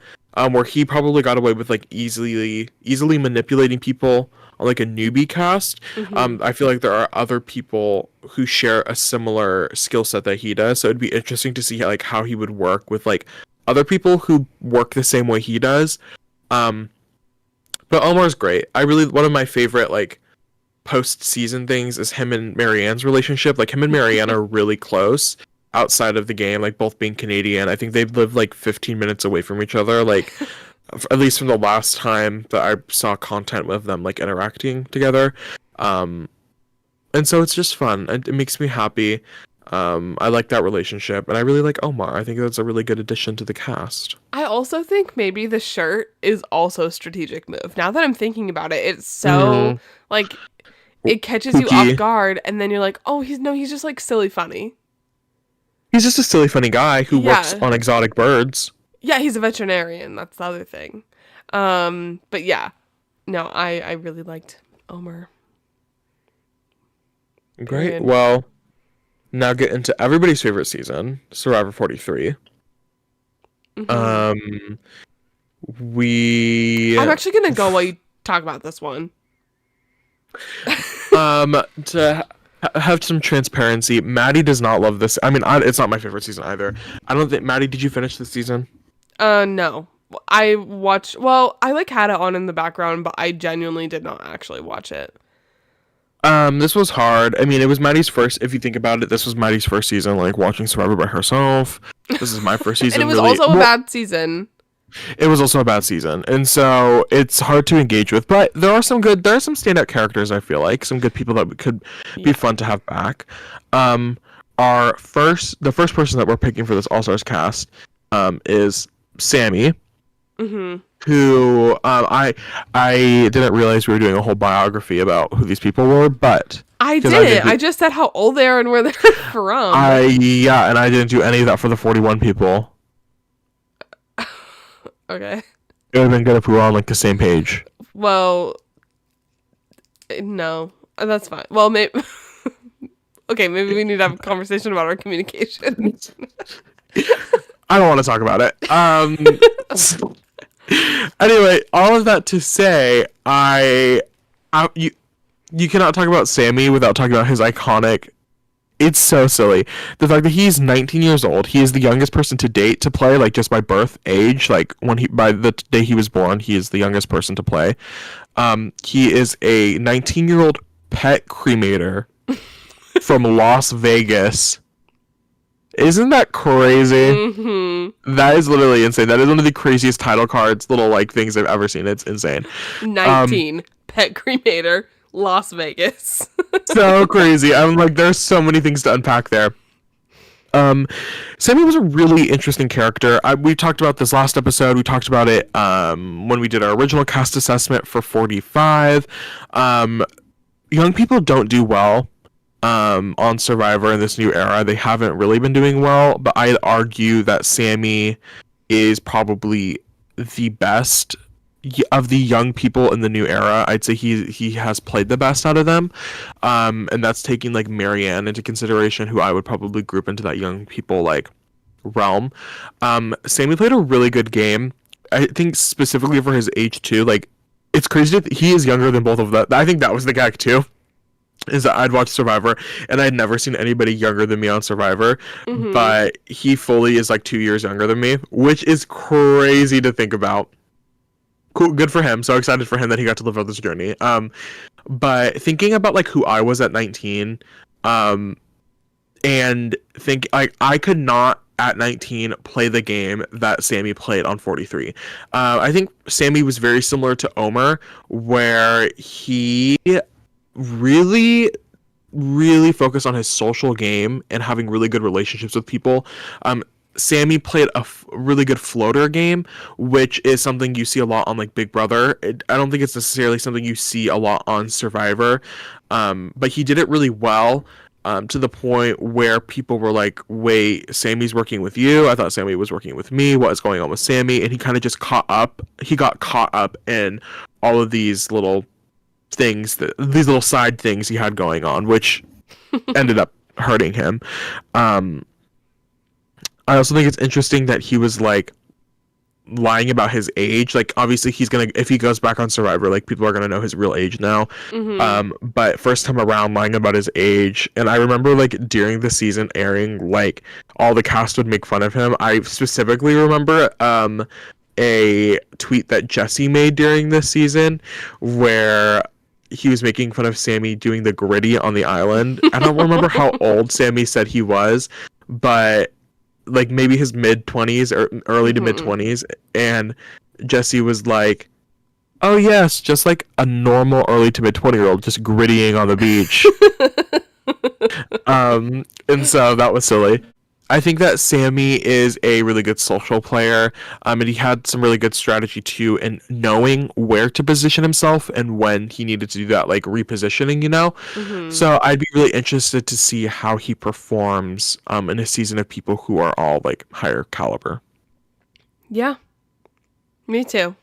Speaker 1: Where he probably got away with like easily manipulating people on like a newbie cast. I feel like there are other people who share a similar skill set that he does. So it'd be interesting to see like how he would work with like other people who work the same way he does. But Omar's great. One of my favorite like post-season things is him and Marianne's relationship. Like him and Marianne are really close outside of the game, like both being Canadian. I think they've lived like 15 minutes away from each other, like at least from the last time that I saw content with them like interacting together. And so it's just fun. It makes me happy. I like that relationship, and I really like Omar. I think that's a really good addition to the cast.
Speaker 2: I also think maybe the shirt is also a strategic move. Now that I'm thinking about it, it's so like it catches you off guard, and then you're like, oh, he's just like silly funny.
Speaker 1: He's just a silly funny guy who works on exotic birds.
Speaker 2: Yeah, he's a veterinarian. That's the other thing. But yeah, no, I really liked Omar.
Speaker 1: Great. And well, now get into everybody's favorite season, Survivor 43. I'm
Speaker 2: actually gonna go while you talk about this one.
Speaker 1: To have some transparency, Maddie does not love this. I mean, it's not my favorite season either. I don't think Maddie. Did you finish this season?
Speaker 2: No. I like had it on in the background, but I genuinely did not actually watch it.
Speaker 1: This was hard. I mean, it was Maddie's first. If you think about it, this was Maddie's first season, like watching Survivor by herself. This is my first season.
Speaker 2: And it was also a bad season.
Speaker 1: It was also a bad season, and so it's hard to engage with. But there are some standout characters. I feel like some good people that could be fun to have back. The first person that we're picking for this All Stars cast, is Sammy. Who I didn't realize we were doing a whole biography about who these people were, but
Speaker 2: I didn't. I just said how old they are and where they're from.
Speaker 1: And I didn't do any of that for the 41 people.
Speaker 2: Okay.
Speaker 1: It would have been good if we were on like the same page.
Speaker 2: Well, no, that's fine. Well, maybe. Okay, maybe we need to have a conversation about our communication.
Speaker 1: I don't want to talk about it. Anyway, all of that to say, you cannot talk about Sammy without talking about his iconic. It's so silly. The fact that he's 19 years old, he is the youngest person to date to play, like just by birth age, like by the day he was born, he is the youngest person to play. He is a 19-year-old pet cremator from Las Vegas. Isn't that crazy? That is literally insane. That is one of the craziest title cards, little like things I've ever seen. It's insane.
Speaker 2: 19, pet cremator, Las Vegas.
Speaker 1: So crazy. I'm like, there's so many things to unpack there. Sammy was a really interesting character. We talked about this last episode. We talked about it when we did our original cast assessment for 45. Young people don't do well on Survivor in this new era. They haven't really been doing well, but I'd argue that Sammy is probably the best of the young people in the new era. I'd say he has played the best out of them, and that's taking like Marianne into consideration, who I would probably group into that young people like realm. Sammy played a really good game. I think specifically for his age too. Like, it's crazy that he is younger than both of them. I think that was the gag too, is that I'd watched Survivor and I'd never seen anybody younger than me on Survivor, but he fully is like 2 years younger than me, which is crazy to think about. Cool, good for him. So excited for him that he got to live out this journey. But thinking about like who I was at 19, and think like I could not at 19 play the game that Sammy played on 43. I think Sammy was very similar to Omar, where he really focused on his social game and having really good relationships with people. Sammy played a really good floater game, which is something you see a lot on like Big Brother. I don't think it's necessarily something you see a lot on Survivor, but he did it really well. To the point where people were like, wait, Sammy's working with you? I thought Sammy was working with me. What is going on with Sammy? And he kind of just he got caught up in all of these little things, these little side things he had going on, which ended up hurting him. I also think it's interesting that he was like lying about his age. Like obviously he's gonna, if he goes back on Survivor, like people are gonna know his real age now. But first time around lying about his age. And I remember like during the season airing, like all the cast would make fun of him. I specifically remember a tweet that Jesse made during this season where he was making fun of Sammy doing the gritty on the island. I don't remember how old Sammy said he was, but like maybe his mid-20s or early to mid-20s, and Jesse was like, oh yes, just like a normal early to mid-20-year-old just grittying on the beach. And so that was silly. I think that Sammy is a really good social player, and he had some really good strategy too in knowing where to position himself and when he needed to do that, like repositioning, you know? So I'd be really interested to see how he performs in a season of people who are all like higher caliber.
Speaker 2: Yeah, me too.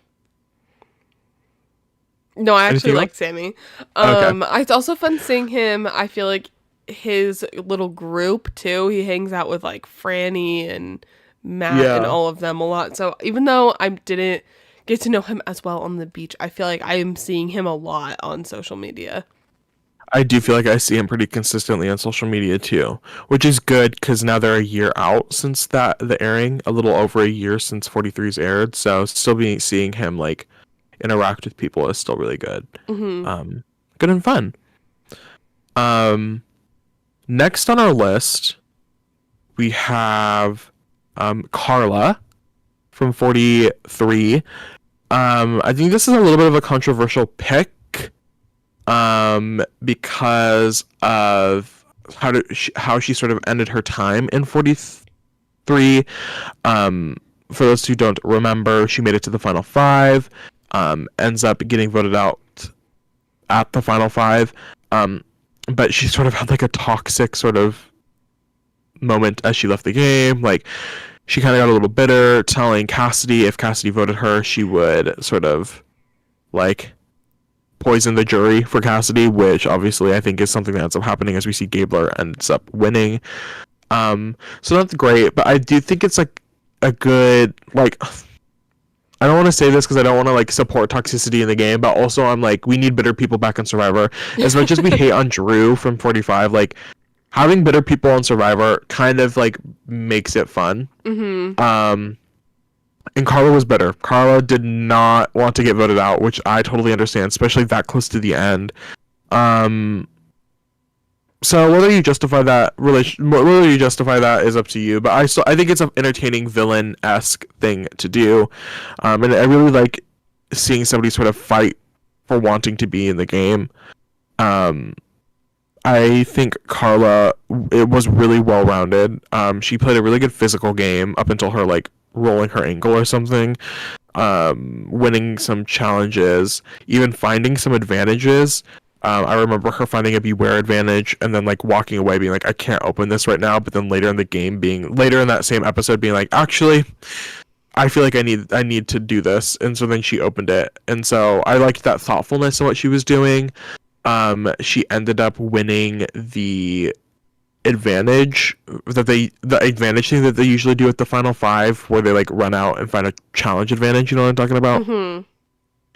Speaker 2: No, I actually
Speaker 1: Anything
Speaker 2: like
Speaker 1: else?
Speaker 2: Sammy.
Speaker 1: Okay.
Speaker 2: It's also fun seeing him. I feel like his little group too. He hangs out with like Franny and Matt and
Speaker 1: Yeah.
Speaker 2: all of them a lot. So even though I didn't get to know him as well on the beach, I feel like I am seeing him a lot on social media.
Speaker 1: I do feel like I see him pretty consistently on social media too, which is good because now they're a year out since the airing, a little over a year since 43's aired. So still being seeing him like interact with people is still really good. Good and fun. Next on our list, we have Carla from 43. I think this is a little bit of a controversial pick because of how she sort of ended her time in 43. For those who don't remember, she made it to the final five, ends up getting voted out at the final five. But she sort of had like a toxic sort of moment as she left the game. Like she kind of got a little bitter, telling Cassidy if Cassidy voted her, she would sort of like poison the jury for Cassidy, which obviously I think is something that ends up happening as we see Gabler ends up winning. So that's great, but I do think it's like a good, like, I don't want to say this because I don't want to like support toxicity in the game, but also I'm like, we need bitter people back on Survivor. As much as we hate on Drew from 45, like having bitter people on Survivor kind of like makes it fun. And Carla was bitter. Carla did not want to get voted out, which I totally understand, especially that close to the end. So whether you justify that is up to you. But I think it's an entertaining villain-esque thing to do, and I really like seeing somebody sort of fight for wanting to be in the game. I think Carla, it was really well-rounded. She played a really good physical game up until her like rolling her ankle or something. Winning some challenges, even finding some advantages. I remember her finding a beware advantage and then like walking away being like, I can't open this right now, but then later in the game later in that same episode being like, actually I feel like I need to do this, and so then she opened it. And so I liked that thoughtfulness in what she was doing. She ended up winning the advantage the advantage thing that they usually do at the final five, where they like run out and find a challenge advantage, you know what I'm talking about?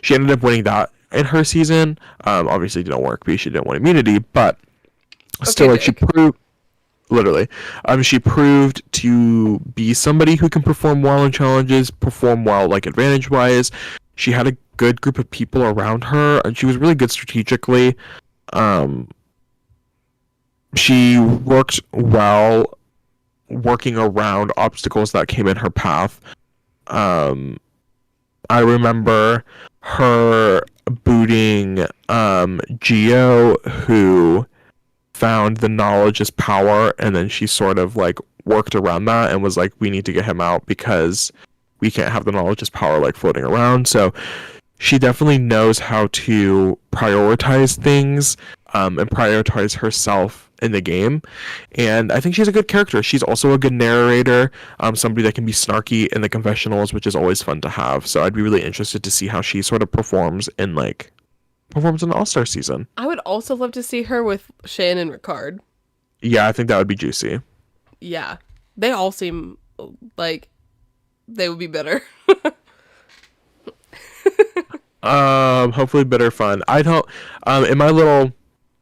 Speaker 1: She ended up winning that in her season. Obviously didn't work because she didn't win immunity, but still,
Speaker 2: Okay,
Speaker 1: like, she proved literally she proved to be somebody who can perform well in challenges, perform well like advantage wise. She had a good group of people around her, and she was really good strategically. She worked well working around obstacles that came in her path. I remember her booting Geo, who found the knowledge is power, and then she sort of like worked around that and was like, we need to get him out because we can't have the knowledge is power like floating around. So she definitely knows how to prioritize things, and prioritize herself in the game. And I think she's a good character. She's also a good narrator, somebody that can be snarky in the confessionals, which is always fun to have. So I'd be really interested to see how she sort of performs in the All-Star season.
Speaker 2: I would also love to see her with Shane and Ricard.
Speaker 1: Yeah, I think that would be juicy.
Speaker 2: Yeah. They all seem like they would be better.
Speaker 1: Hopefully better fun. I don't in my little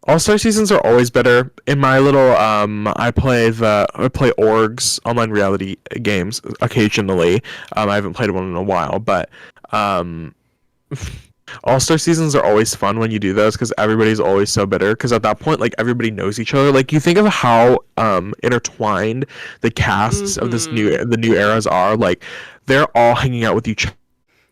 Speaker 1: All-Star seasons are always better. In my little I play orgs, online reality games occasionally. I haven't played one in a while, but All-Star seasons are always fun when you do those because everybody's always so bitter because at that point like everybody knows each other. Like you think of how intertwined the casts of the new eras are. Like they're all hanging out with each other.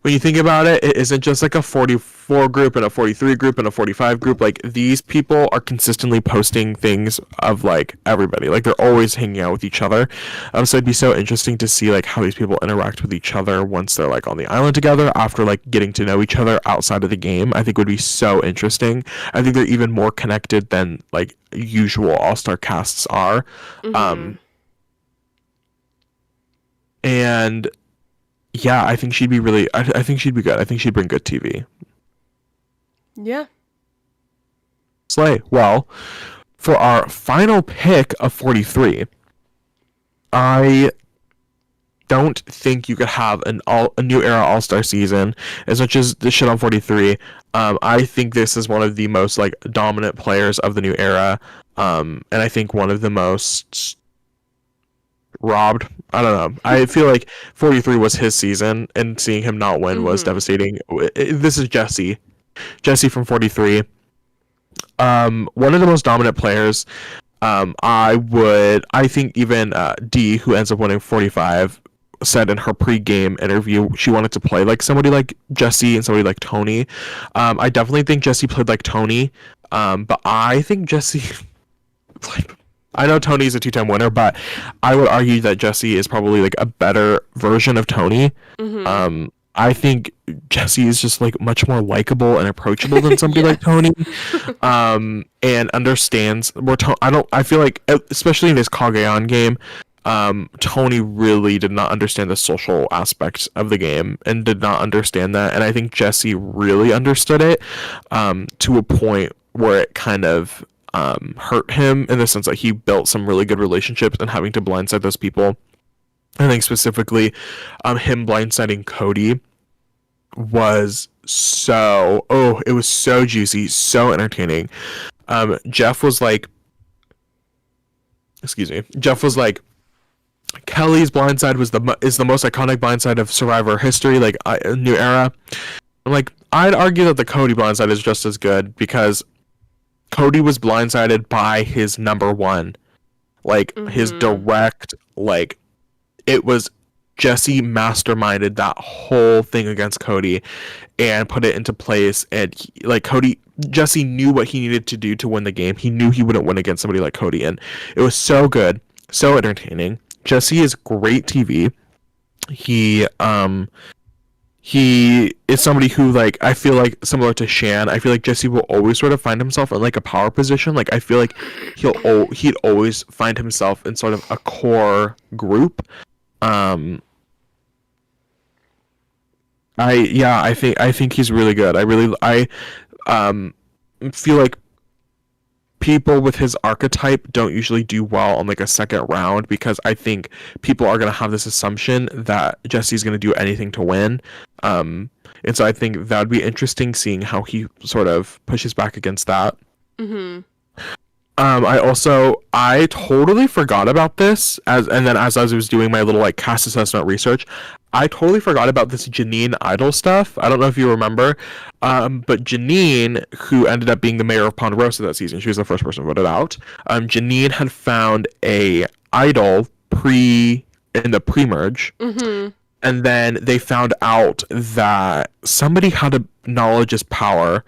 Speaker 1: When you think about it, it isn't just like a 44 group and a 43 group and a 45 group. Like these people are consistently posting things of like everybody. Like they're always hanging out with each other. So it'd be so interesting to see like how these people interact with each other once they're like on the island together after like getting to know each other outside of the game. I think would be so interesting. I think they're even more connected than like usual All-Star casts are. And yeah, I think she'd be really. I think she'd be good. I think she'd bring good TV.
Speaker 2: Yeah.
Speaker 1: Slay. Well, for our final pick of 43, I don't think you could have a new era All-Star season as much as the shit on 43. I think this is one of the most like dominant players of the new era, and I think one of the most robbed. I don't know. I feel like 43 was his season, and seeing him not win was devastating. This is Jesse from 43. One of the most dominant players. I think even D, who ends up winning 45, said in her pre-game interview she wanted to play like somebody like Jesse and somebody like Tony. I definitely think Jesse played like Tony, but I think Jesse like. I know Tony's a 2-time winner, but I would argue that Jesse is probably like a better version of Tony. I think Jesse is just like much more likable and approachable than somebody like Tony, and understands more. I feel like, especially in his Kagayan game, Tony really did not understand the social aspects of the game and did not understand that. And I think Jesse really understood it, to a point where it kind of hurt him in the sense that he built some really good relationships and having to blindside those people. I think specifically him blindsiding Cody was it was so juicy, so entertaining. Jeff was like Kelly's blindside is the most iconic blindside of Survivor history, like new era. Like I'd argue that the Cody blindside is just as good because Cody was blindsided by his number one, like his direct, like it was Jesse masterminded that whole thing against Cody and put it into place. And Jesse knew what he needed to do to win the game. He knew he wouldn't win against somebody like Cody, and it was so good, so entertaining. Jesse is great TV. He is somebody who, like, I feel like similar to Shan, I feel like Jesse will always sort of find himself in like a power position. Like I feel like he'd always find himself in sort of a core group. I think he's really good. I feel like people with his archetype don't usually do well on like a second round because I think people are going to have this assumption that Jesse's going to do anything to win. And so I think that would be interesting seeing how he sort of pushes back against that. I totally forgot about this as I was doing my little like cast assessment research, I totally forgot about this Janine Idol stuff. I don't know if you remember, but Janine, who ended up being the mayor of Ponderosa that season, she was the first person voted out. Janine had found a idol in the pre-merge, and then they found out that somebody had a knowledge is power.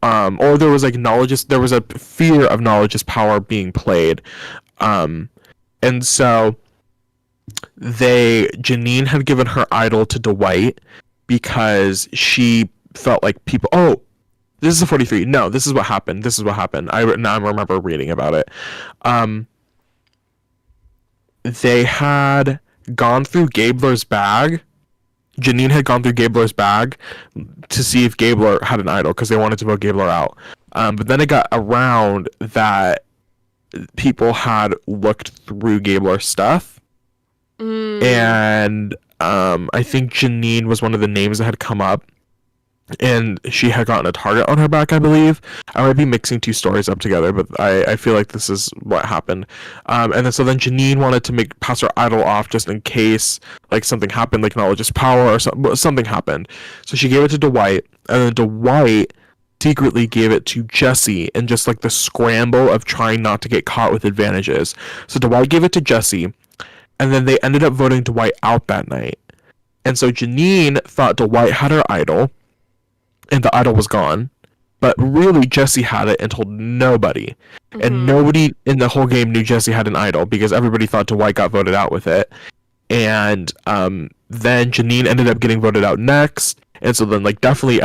Speaker 1: Or there was like there was a fear of knowledge is power being played. And so Janine had given her idol to Dwight because she felt like people. Oh, this is a 43. No, this is what happened. This is what happened. Now I remember reading about it. Um, they had gone through Gabler's bag. Janine had gone through Gabler's bag to see if Gabler had an idol because they wanted to vote Gabler out. But then it got around that people had looked through Gabler's stuff, and I think Janine was one of the names that had come up, and she had gotten a target on her back, I believe. I might be mixing two stories up together, but I feel like this is what happened. And then Janine wanted to pass her idol off just in case like something happened, like knowledge is power or something happened. So she gave it to Dwight, and then Dwight secretly gave it to Jesse in just like the scramble of trying not to get caught with advantages. So Dwight gave it to Jesse, and then they ended up voting Dwight out that night. And so Janine thought Dwight had her idol, and the idol was gone. But really, Jesse had it and told nobody. And nobody in the whole game knew Jesse had an idol because everybody thought Dwight got voted out with it. And then Janine ended up getting voted out next. And so then, like, definitely,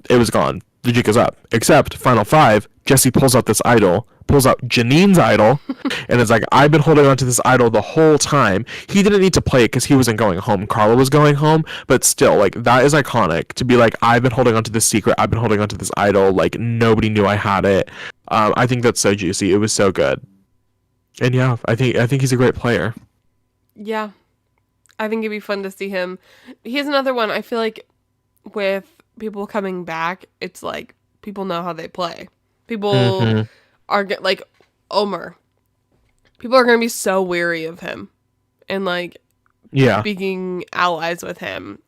Speaker 1: it was gone. The jig is up. Except, final five, Jesse pulls out this idol, pulls out Janine's idol, and it's like, I've been holding on to this idol the whole time. He didn't need to play it because he wasn't going home. Carla was going home, but still, like, that is iconic to be like, I've been holding on to this secret. I've been holding on to this idol. Like, nobody knew I had it. I think that's so juicy. It was so good. And yeah, I think he's a great player.
Speaker 2: Yeah. I think it'd be fun to see him. He's another one. I feel like with people coming back, it's like people know how they play. People are like Omer. People are going to be so weary of him and like being allies with him.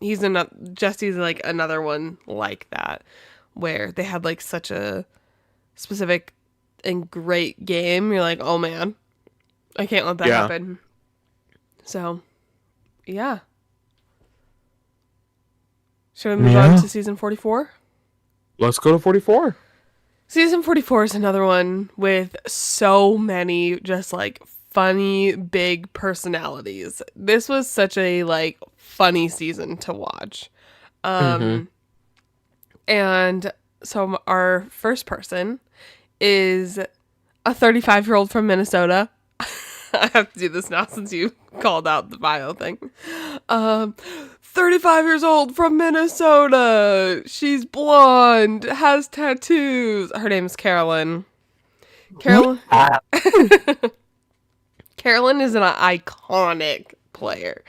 Speaker 2: Jesse's like another one like that where they had like such a specific and great game. You're like, oh man, I can't let that happen. So, yeah. Should we move on to season 44?
Speaker 1: Let's go to 44.
Speaker 2: Season 44 is another one with so many just like funny big personalities. This was such a like funny season to watch. And so our first person is a 35-year-old from Minnesota. I have to do this now since you called out the bio thing. 35 years old from Minnesota. She's blonde, has tattoos. Her name is Carolyn. Carolyn is an iconic player.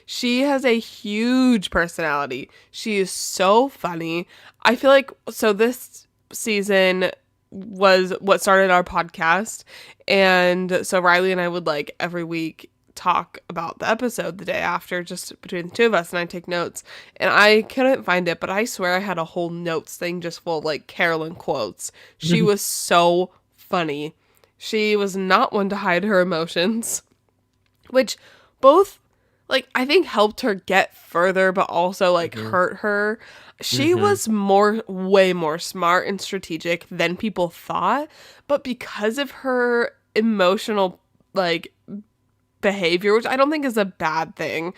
Speaker 2: She has a huge personality. She is so funny. I feel like, so this season was what started our podcast. And so Riley and I would like every week talk about the episode the day after, just between the two of us, and I take notes. And I couldn't find it, but I swear I had a whole notes thing just full of like Carolyn quotes. She was so funny. She was not one to hide her emotions, which both like I think helped her get further, but also like hurt her. She was way more smart and strategic than people thought, but because of her emotional like behavior, which I don't think is a bad thing,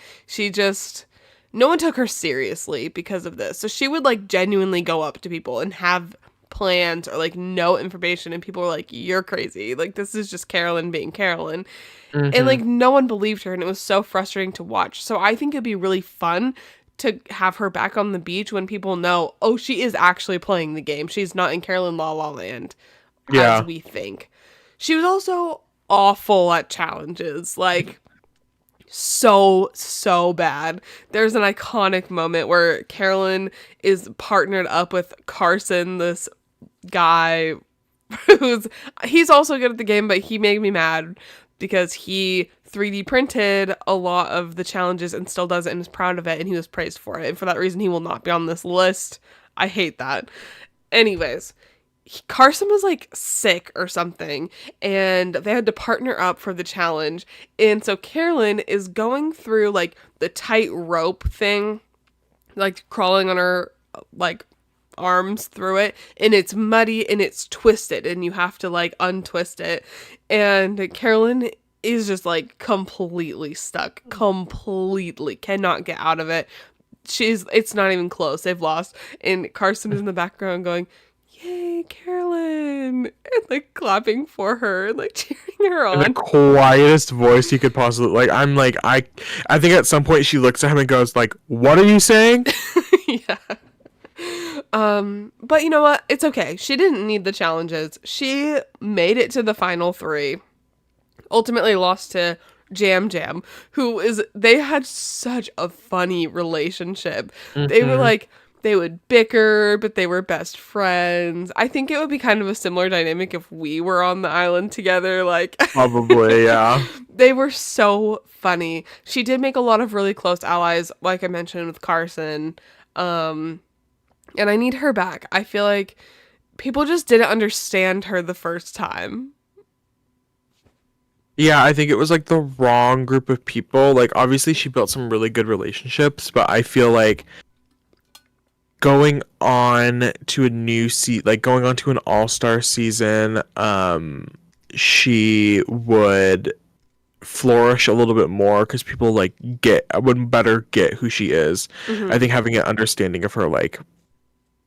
Speaker 2: no one took her seriously because of this. So she would like genuinely go up to people and have plans or like no information, and people were like, you're crazy, like this is just Carolyn being Carolyn. And like no one believed her, and it was so frustrating to watch. So I think it'd be really fun to have her back on the beach when people know, oh, she is actually playing the game. She's not in Carolyn La La Land as we think. She was also awful at challenges, like so bad. There's an iconic moment where Carolyn is partnered up with Carson, this guy he's also good at the game, but he made me mad because he 3D printed a lot of the challenges and still does it and is proud of it, and he was praised for it, and for that reason he will not be on this list. I hate that. Anyways, Carson was like sick or something, and they had to partner up for the challenge. And so Carolyn is going through like the tight rope thing, like crawling on her like arms through it, and it's muddy and it's twisted, and you have to like untwist it. And Carolyn is just like completely stuck. Completely cannot get out of it. It's not even close. They've lost. And Carson is in the background going, "Yay, Carolyn!" And like clapping for her and like cheering her
Speaker 1: In the
Speaker 2: on.
Speaker 1: quietest voice you could possibly I think at some point she looks at him and goes like, "What are you saying?"
Speaker 2: Yeah. But you know what? It's okay. She didn't need the challenges. She made it to the final three. Ultimately lost to Jam Jam, they had such a funny relationship. They were
Speaker 1: Mhm.
Speaker 2: like, they would bicker, but they were best friends. I think it would be kind of a similar dynamic if we were on the island together. Like,
Speaker 1: Probably, yeah.
Speaker 2: they were so funny. She did make a lot of really close allies, like I mentioned with Carson. And I need her back. I feel like people just didn't understand her the first time.
Speaker 1: Yeah, I think it was like the wrong group of people. Like obviously she built some really good relationships, but I feel like going on to a new going on to an all-star season, she would flourish a little bit more because people like would better get who she is. I
Speaker 2: Hmm.
Speaker 1: think having an understanding of her like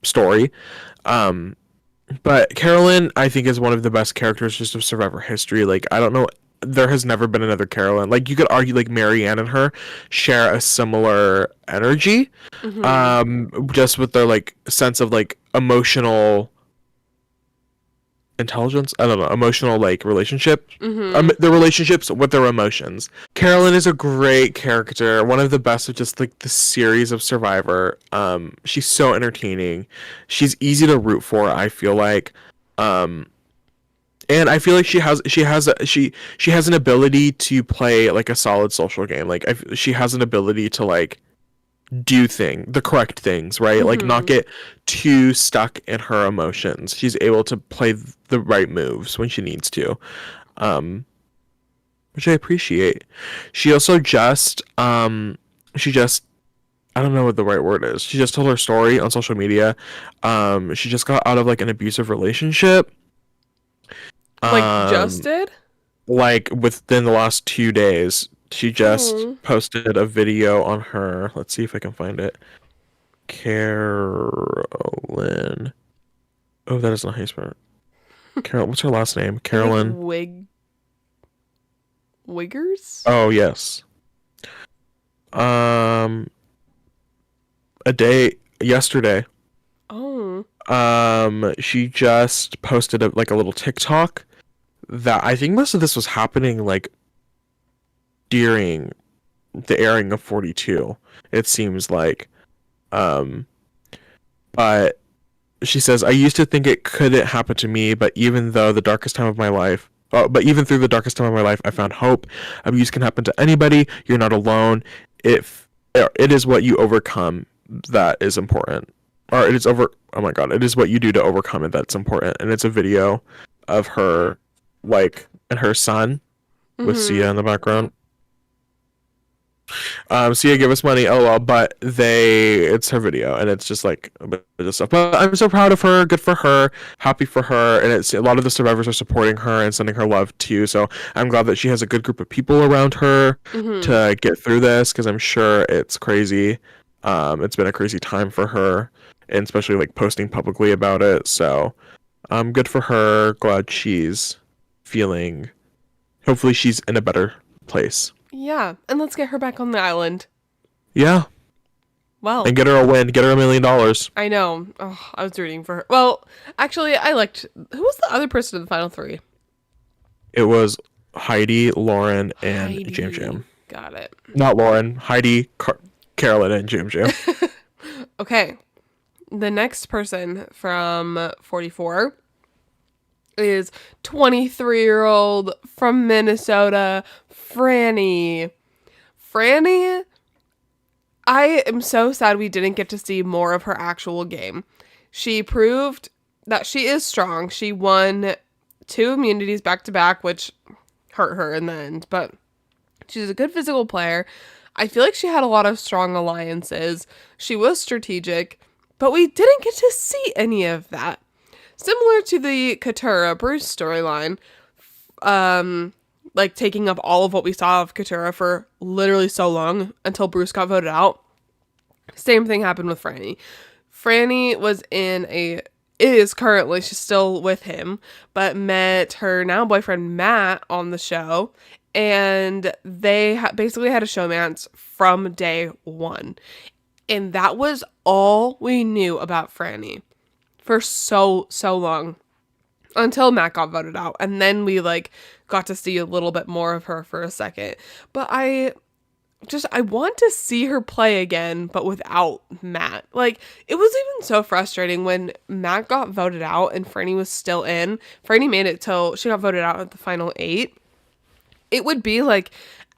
Speaker 1: story. Um, but Carolyn, I think, is one of the best characters just of Survivor history. Like, I don't know, there has never been another Carolyn. Like, you could argue like Marianne and her share a similar energy,
Speaker 2: Hmm.
Speaker 1: just with their like sense of like emotional intelligence. I don't know, emotional like relationship.
Speaker 2: Hmm.
Speaker 1: The relationships with their emotions. Carolyn is a great character, one of the best of just like the series of Survivor. She's so entertaining. She's easy to root for, I feel like. Um, and I feel like she has an ability to play like a solid social game. Like she has an ability to like do the correct things, right? Like not
Speaker 2: Hmm.
Speaker 1: get too stuck in her emotions. She's able to play the right moves when she needs to. Um, which I appreciate. She also she just I don't know what the right word is. She just told her story on social media. She just got out of like an abusive relationship.
Speaker 2: Like, just
Speaker 1: Um,
Speaker 2: did?
Speaker 1: like within the last 2 days, she just
Speaker 2: Oh.
Speaker 1: posted a video on her. Let's see if I can find it. Carolyn. Oh, that is not how you spell it. Carol. What's her last name?
Speaker 2: I think
Speaker 1: Carolyn.
Speaker 2: Wiggers?
Speaker 1: Oh yes. Um, a day yesterday.
Speaker 2: Oh.
Speaker 1: She just posted like a little TikTok that I think most of this was happening like during the airing of 42. It seems like, um, but she says, "I used to think it couldn't happen to me, but even though the darkest time of my life." But even through the darkest time of my life, I found hope. Abuse can happen to anybody. You're not alone. If it is what you overcome that is important, or it is over. Oh my God! It is what you do to overcome it that's important. And it's a video of her, like, and her son with Sia
Speaker 2: Hmm.
Speaker 1: in the background. Sia give us money, lol, but it's her video and it's just like a bit of stuff. But I'm so proud of her, good for her, happy for her, and it's a lot of the survivors are supporting her and sending her love too. So I'm glad that she has a good group of people around her
Speaker 2: Hmm.
Speaker 1: to get through this because I'm sure it's crazy. It's been a crazy time for her, and especially like posting publicly about it. So good for her. Glad she's feeling. Hopefully, she's in a better place.
Speaker 2: Yeah. And let's get her back on the island.
Speaker 1: Yeah,
Speaker 2: Well,
Speaker 1: and get her a win. Get her $1 million.
Speaker 2: I know. Oh, I was rooting for her. Well, actually, I liked. Who was the other person in the final three?
Speaker 1: It was Heidi, Lauren, and Jam
Speaker 2: Heidi.
Speaker 1: Jam.
Speaker 2: Got it.
Speaker 1: Not Lauren, Heidi, Carolyn, and Jam Jam.
Speaker 2: Okay. The next person from 44 is 23-year-old from Minnesota, Franny. Franny, I am so sad we didn't get to see more of her actual game. She proved that she is strong. She won 2 immunities back to back, which hurt her in the end, but she's a good physical player. I feel like she had a lot of strong alliances. She was strategic, but we didn't get to see any of that. Similar to the Katura Bruce storyline, um, like taking up all of what we saw of Katurah for literally so long until Bruce got voted out. Same thing happened with Franny. Franny is currently, she's still with him, but met her now boyfriend Matt on the show, and they basically had a showmance from day one. And that was all we knew about Franny for so long until Matt got voted out. And then we like got to see a little bit more of her for a second. But I want to see her play again, but without Matt. Like, it was even so frustrating when Matt got voted out and Franny was still in. Franny made it till she got voted out at the final 8. It would be like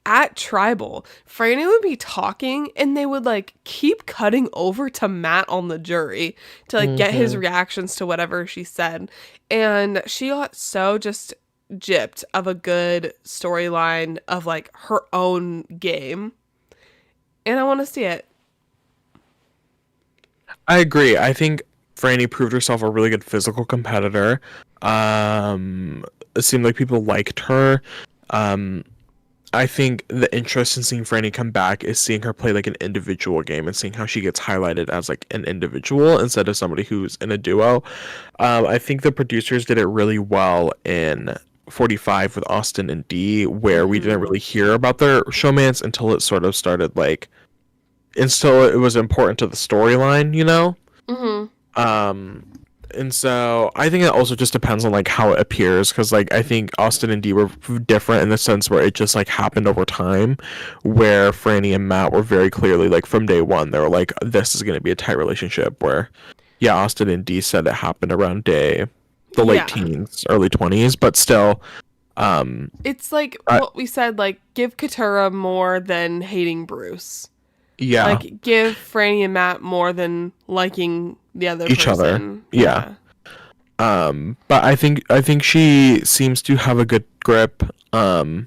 Speaker 2: at Tribal, Franny would be talking and they would like keep cutting over to Matt on the jury to like get his reactions to whatever she said. And she got so just gypped of a good storyline of like her own game, and I want to see it.
Speaker 1: I agree. I think Franny proved herself a really good physical competitor. It seemed like people liked her. I think the interest in seeing Franny come back is seeing her play like an individual game and seeing how she gets highlighted as like an individual instead of somebody who's in a duo. I think the producers did it really well in 45 with Austin and Dee, where we didn't really hear about their showmance until it sort of started like, and still it was important to the storyline, you know? And so I think it also just depends on like how it appears, because like I think Austin and Dee were different in the sense where it just like happened over time, where Franny and Matt were very clearly like from day one they were like, this is going to be a tight relationship, where yeah, Austin and Dee said it happened around the late teens, early 20s, but still
Speaker 2: it's like what we said, like give Katurah more than hating Bruce.
Speaker 1: Yeah.
Speaker 2: Like give Franny and Matt more than liking the other
Speaker 1: each
Speaker 2: person.
Speaker 1: Other. Yeah. But I think she seems to have a good grip on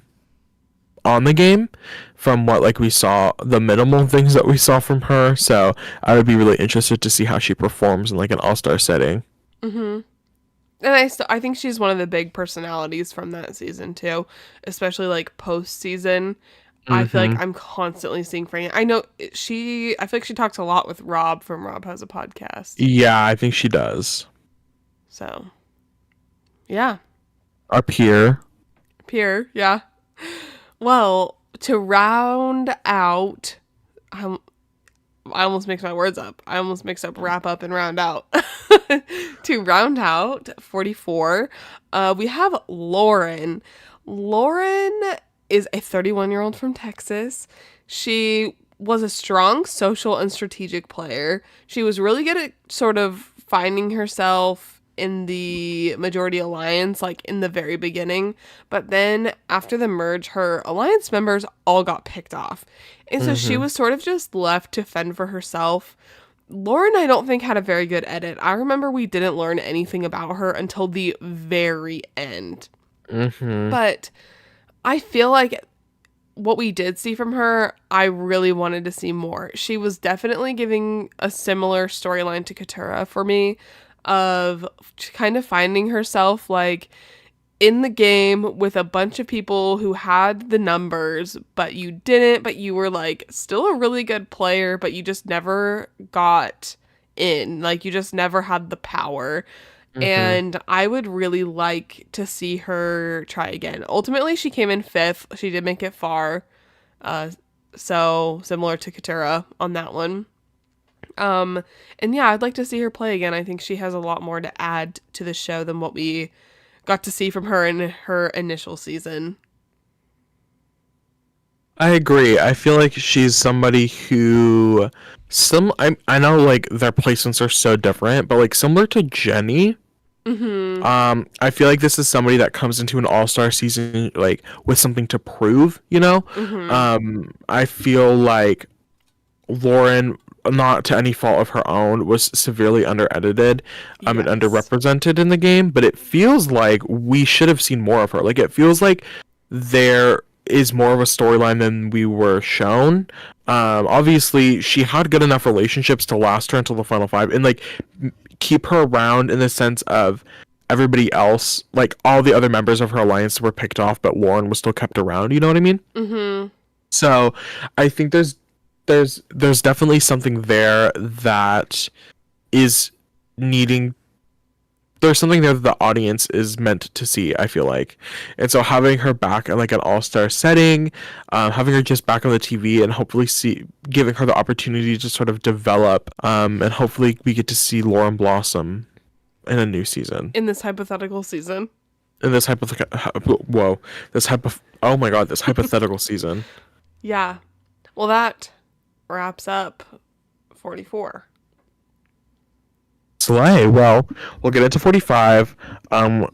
Speaker 1: the game from what like we saw, the minimal things that we saw from her. So I would be really interested to see how she performs in like an all-star setting.
Speaker 2: And I think she's one of the big personalities from that season too, especially like post-season. I feel like I'm constantly seeing Franny. I feel like she talks a lot with Rob from Rob Has a Podcast.
Speaker 1: Yeah, I think she does.
Speaker 2: So, yeah.
Speaker 1: Our peer,
Speaker 2: yeah. Well, to round out, I almost mixed my words up. I almost mixed up wrap up and round out. To round out 44, we have Lauren. Lauren is a 31-year-old from Texas. She was a strong social and strategic player. She was really good at sort of finding herself in the majority alliance, like in the very beginning. But then after the merge, her alliance members all got picked off. And so she was sort of just left to fend for herself. Lauren, I don't think, had a very good edit. I remember we didn't learn anything about her until the very end. But I feel like what we did see from her, I really wanted to see more. She was definitely giving a similar storyline to Katurah for me, of kind of finding herself like in the game with a bunch of people who had the numbers, but you didn't, but you were like still a really good player, but you just never got in. Like you just never had the power. And I would really like to see her try again. Ultimately, she came in 5th. She did make it far. So similar to Katurah on that one. And yeah, I'd like to see her play again. I think she has a lot more to add to the show than what we got to see from her in her initial season.
Speaker 1: I agree. I feel like she's somebody who I know like their placements are so different, but like similar to Jenny. I feel like this is somebody that comes into an all-star season like with something to prove, you know? I feel like Lauren, not to any fault of her own, was severely under-edited and underrepresented in the game, but it feels like we should have seen more of her. Like it feels like there is more of a storyline than we were shown. Obviously she had good enough relationships to last her until the final 5 and like keep her around in the sense of everybody else, like all the other members of her alliance were picked off, but Lauren was still kept around. You know what I mean?
Speaker 2: Mm-hmm.
Speaker 1: So I think there's definitely something there that is needing. There's something there that the audience is meant to see, I feel like. And so having her back in like an all-star setting, having her just back on the TV and hopefully giving her the opportunity to sort of develop, and hopefully we get to see Lauren blossom in a new season.
Speaker 2: In this hypothetical season.
Speaker 1: In this oh my god, this hypothetical season.
Speaker 2: Yeah. Well, that wraps up 44.
Speaker 1: Slay. Well, we'll get into 45.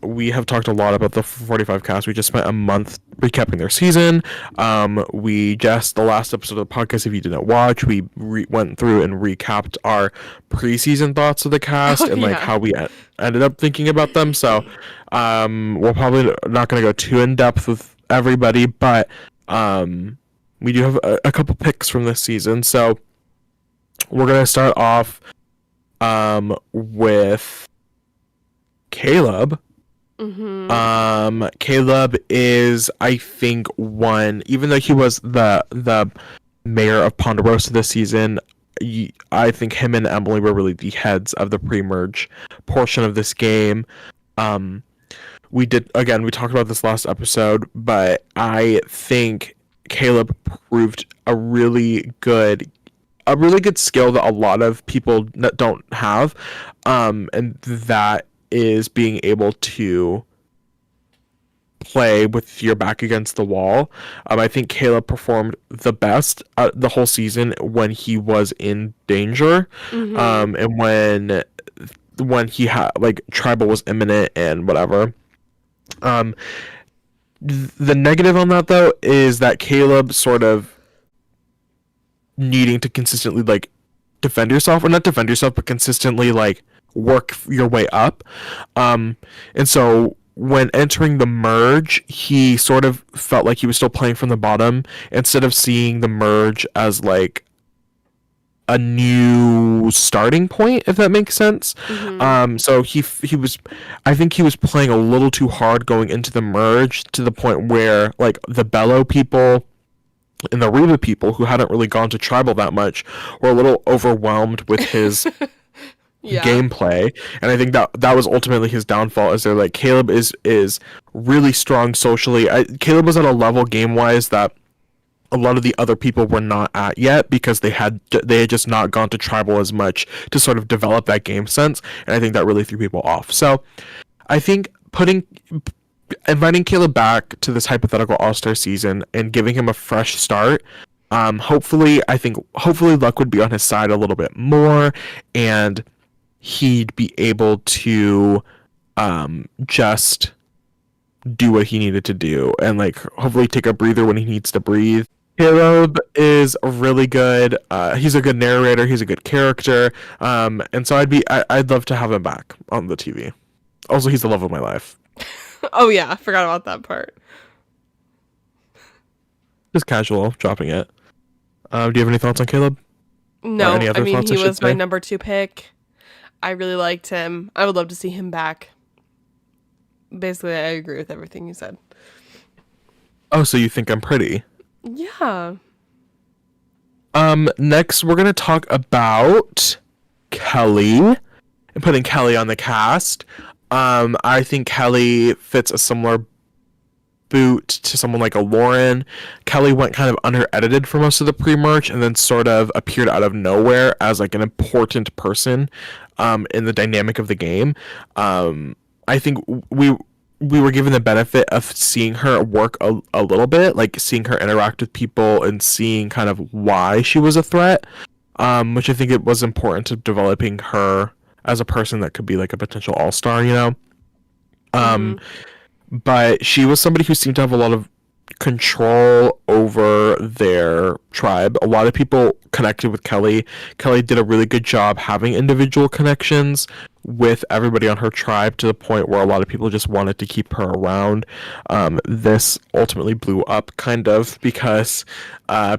Speaker 1: We have talked a lot about the 45 cast. We just spent a month recapping their season. The last episode of the podcast, if you didn't watch, we went through and recapped our preseason thoughts of the cast and like how we ended up thinking about them. So, we're probably not going to go too in depth with everybody, but we do have a couple picks from this season. So, we're going to start off with Caleb.
Speaker 2: Mm-hmm.
Speaker 1: Caleb is, I think, even though he was the mayor of Ponderosa this season, I think him and Emily were really the heads of the pre-merge portion of this game. We talked about this last episode, but I think Caleb proved a really good skill that a lot of people don't have, and that is being able to play with your back against the wall. I think Caleb performed the best the whole season when he was in danger,
Speaker 2: Mm-hmm.
Speaker 1: and when he had like tribal was imminent and whatever. The negative on that though is that Caleb sort of needing to consistently like defend yourself, or not defend yourself, but consistently like work your way up. And so when entering the merge, he sort of felt like he was still playing from the bottom instead of seeing the merge as like a new starting point, if that makes sense.
Speaker 2: Mm-hmm.
Speaker 1: So I think he was playing a little too hard going into the merge, to the point where like the Bello people and the Reba people, who hadn't really gone to tribal that much, were a little overwhelmed with his gameplay. And I think that was ultimately his downfall, is they're like, Caleb is really strong socially. Caleb was at a level game wise that a lot of the other people were not at yet, because they had just not gone to tribal as much to sort of develop that game sense, and I think that really threw people off. So I think inviting Caleb back to this hypothetical all-star season and giving him a fresh start, hopefully luck would be on his side a little bit more, and he'd be able to just do what he needed to do, and like hopefully take a breather when he needs to breathe. Caleb is really good. He's a good narrator. He's a good character. And so I'd love to have him back on the TV. Also, he's the love of my life.
Speaker 2: Oh yeah, I forgot about that part.
Speaker 1: Just casual, dropping it. Do you have any thoughts on Caleb?
Speaker 2: No,
Speaker 1: any other
Speaker 2: I mean,
Speaker 1: thoughts
Speaker 2: he
Speaker 1: I should
Speaker 2: was my
Speaker 1: say?
Speaker 2: number 2 pick. I really liked him. I would love to see him back. Basically, I agree with everything you said.
Speaker 1: Oh, so you think I'm pretty?
Speaker 2: Yeah.
Speaker 1: Next we're gonna talk about Kelly and putting Kelly on the cast. I think Kelly fits a similar boot to someone like a Lauren. Kelly went kind of under-edited for most of the pre-merge, and then sort of appeared out of nowhere as like an important person in the dynamic of the game. I think we were given the benefit of seeing her work a little bit, like seeing her interact with people and seeing kind of why she was a threat, which I think it was important to developing her as a person that could be like a potential all-star, you know?
Speaker 2: Mm-hmm.
Speaker 1: But she was somebody who seemed to have a lot of control over their tribe. A lot of people connected with Kelly. Kelly did a really good job having individual connections with everybody on her tribe to the point where a lot of people just wanted to keep her around. This ultimately blew up kind of because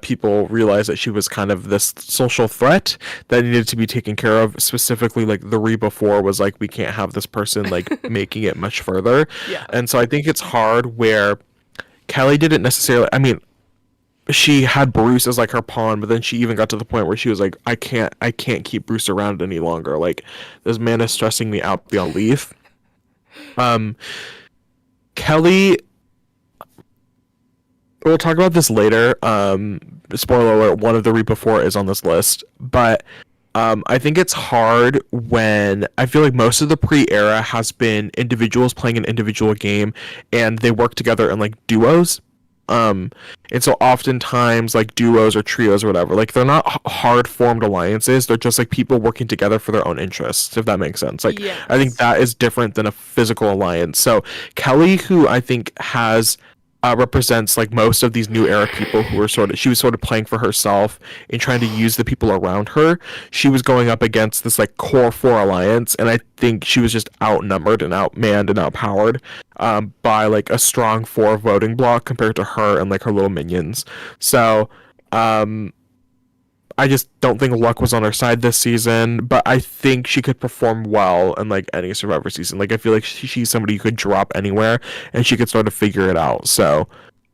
Speaker 1: people realized that she was kind of this social threat that needed to be taken care of. Specifically, like the Reba 4 was like, we can't have this person like making it much further.
Speaker 2: Yeah.
Speaker 1: And so I think it's hard where Kelly didn't necessarily. I mean, she had Bruce as like her pawn, but then she even got to the point where she was like, I can't keep Bruce around any longer. Like this man is stressing me out beyond belief. Kelly, we'll talk about this later. Spoiler alert: one of the Reaper 4 is on this list, but I think it's hard when I feel like most of the pre-era has been individuals playing an individual game, and they work together in like duos. And so oftentimes like duos or trios or whatever, like they're not hard formed alliances. They're just like people working together for their own interests, if that makes sense. Like I think
Speaker 2: Yes.
Speaker 1: that is different than a physical alliance. So Kelly, who I think has represents like most of these new era people who were she was sort of playing for herself and trying to use the people around her. She was going up against this like core 4 alliance, and I think she was just outnumbered and outmanned and outpowered by like a strong 4 voting block compared to her and like her little minions. So I just don't think luck was on her side this season, but I think she could perform well in like any Survivor season. Like I feel like she's somebody you could drop anywhere and she could sort of figure it out. So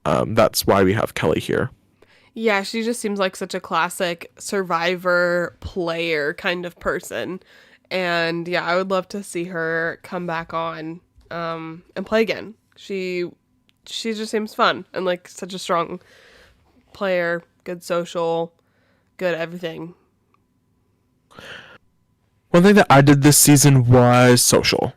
Speaker 1: that's why we have Kelly here.
Speaker 2: Yeah, she just seems like such a classic Survivor player kind of person. And yeah, I would love to see her come back on and play again. She just seems fun and like such a strong player, good social, good everything.
Speaker 1: One thing that I did this season was social.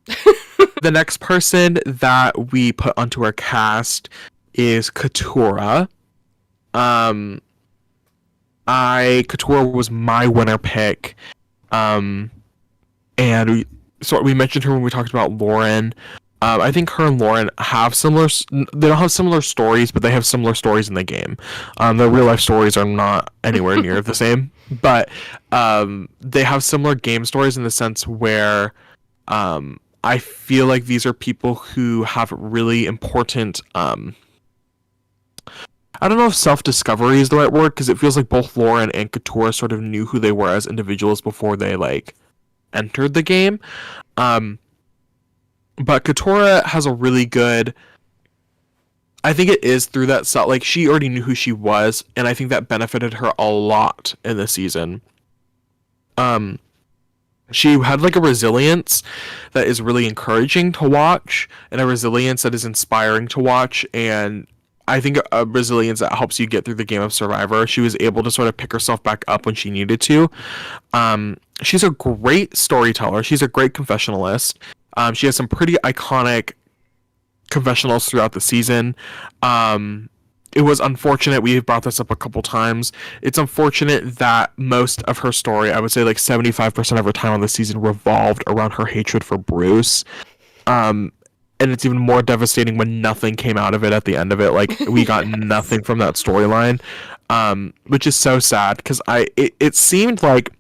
Speaker 1: The next person that we put onto our cast is Katurah. Katurah was my winner pick. And we mentioned her when we talked about Lauren. I think her and Lauren have similar. They don't have similar stories, but they have similar stories in the game. Their real life stories are not anywhere near the same, but they have similar game stories in the sense where I feel like these are people who have really important. I don't know if self-discovery is the right word, because it feels like both Lauren and Katurah sort of knew who they were as individuals before they like entered the game. But Katurah has a really good. I think it is through that like she already knew who she was, and I think that benefited her a lot in the season. She had like a resilience that is really encouraging to watch, and a resilience that is inspiring to watch, and I think a resilience that helps you get through the game of Survivor. She was able to sort of pick herself back up when she needed to. She's a great storyteller. She's a great confessionalist. She has some pretty iconic confessionals throughout the season. It was unfortunate, we've brought this up a couple times, it's unfortunate that most of her story, I would say like 75% of her time on the season, revolved around her hatred for Bruce. And it's even more devastating when nothing came out of it at the end of it. Like, we got
Speaker 2: Yes.
Speaker 1: nothing from that storyline, which is so sad, because it seemed like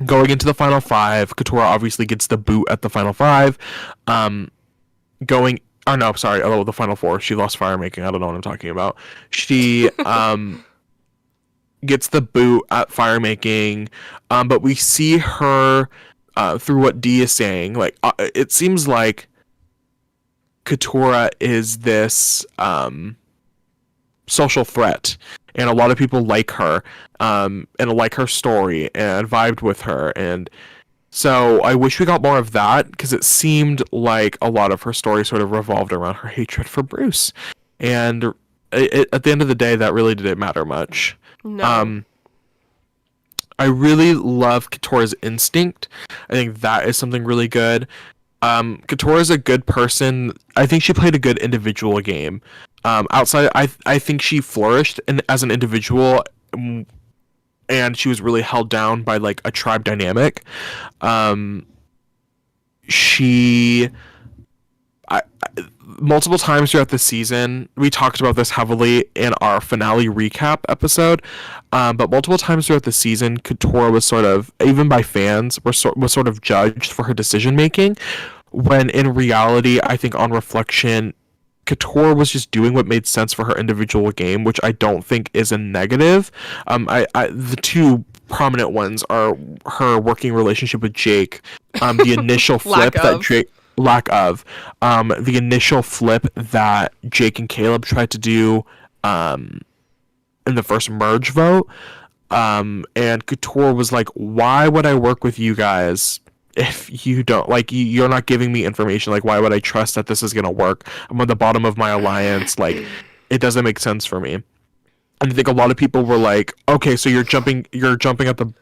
Speaker 1: going into the final 5, Katurah obviously gets the boot at the final 5. The final 4. She lost fire making. I don't know what I'm talking about. She gets the boot at fire making, but we see her through what Dee is saying. Like it seems like Katurah is this social threat, and a lot of people like her, and like her story and vibed with her, and so I wish we got more of that, because it seemed like a lot of her story sort of revolved around her hatred for Bruce, and at the end of the day, that really didn't matter much.
Speaker 2: No.
Speaker 1: I really love Katurah's instinct. I think that is something really good. Katurah is a good person. I think she played a good individual game. Outside, I think she flourished as an individual, and she was really held down by like a tribe dynamic. She multiple times throughout the season, we talked about this heavily in our finale recap episode, but multiple times throughout the season, Katora was sort of, even by fans, was sort of judged for her decision making, when in reality, I think on reflection, Katora was just doing what made sense for her individual game, which I don't think is a negative. The two prominent ones are her working relationship with Jake, the initial flip that Jake lack of the initial flip that Jake and Caleb tried to do in the first merge vote, and Katora was like, why would I work with you guys if you don't, like, you're not giving me information? Like, why would I trust that this is gonna work? I'm on the bottom of my alliance. Like, it doesn't make sense for me. And I think a lot of people were like, okay, so you're jumping the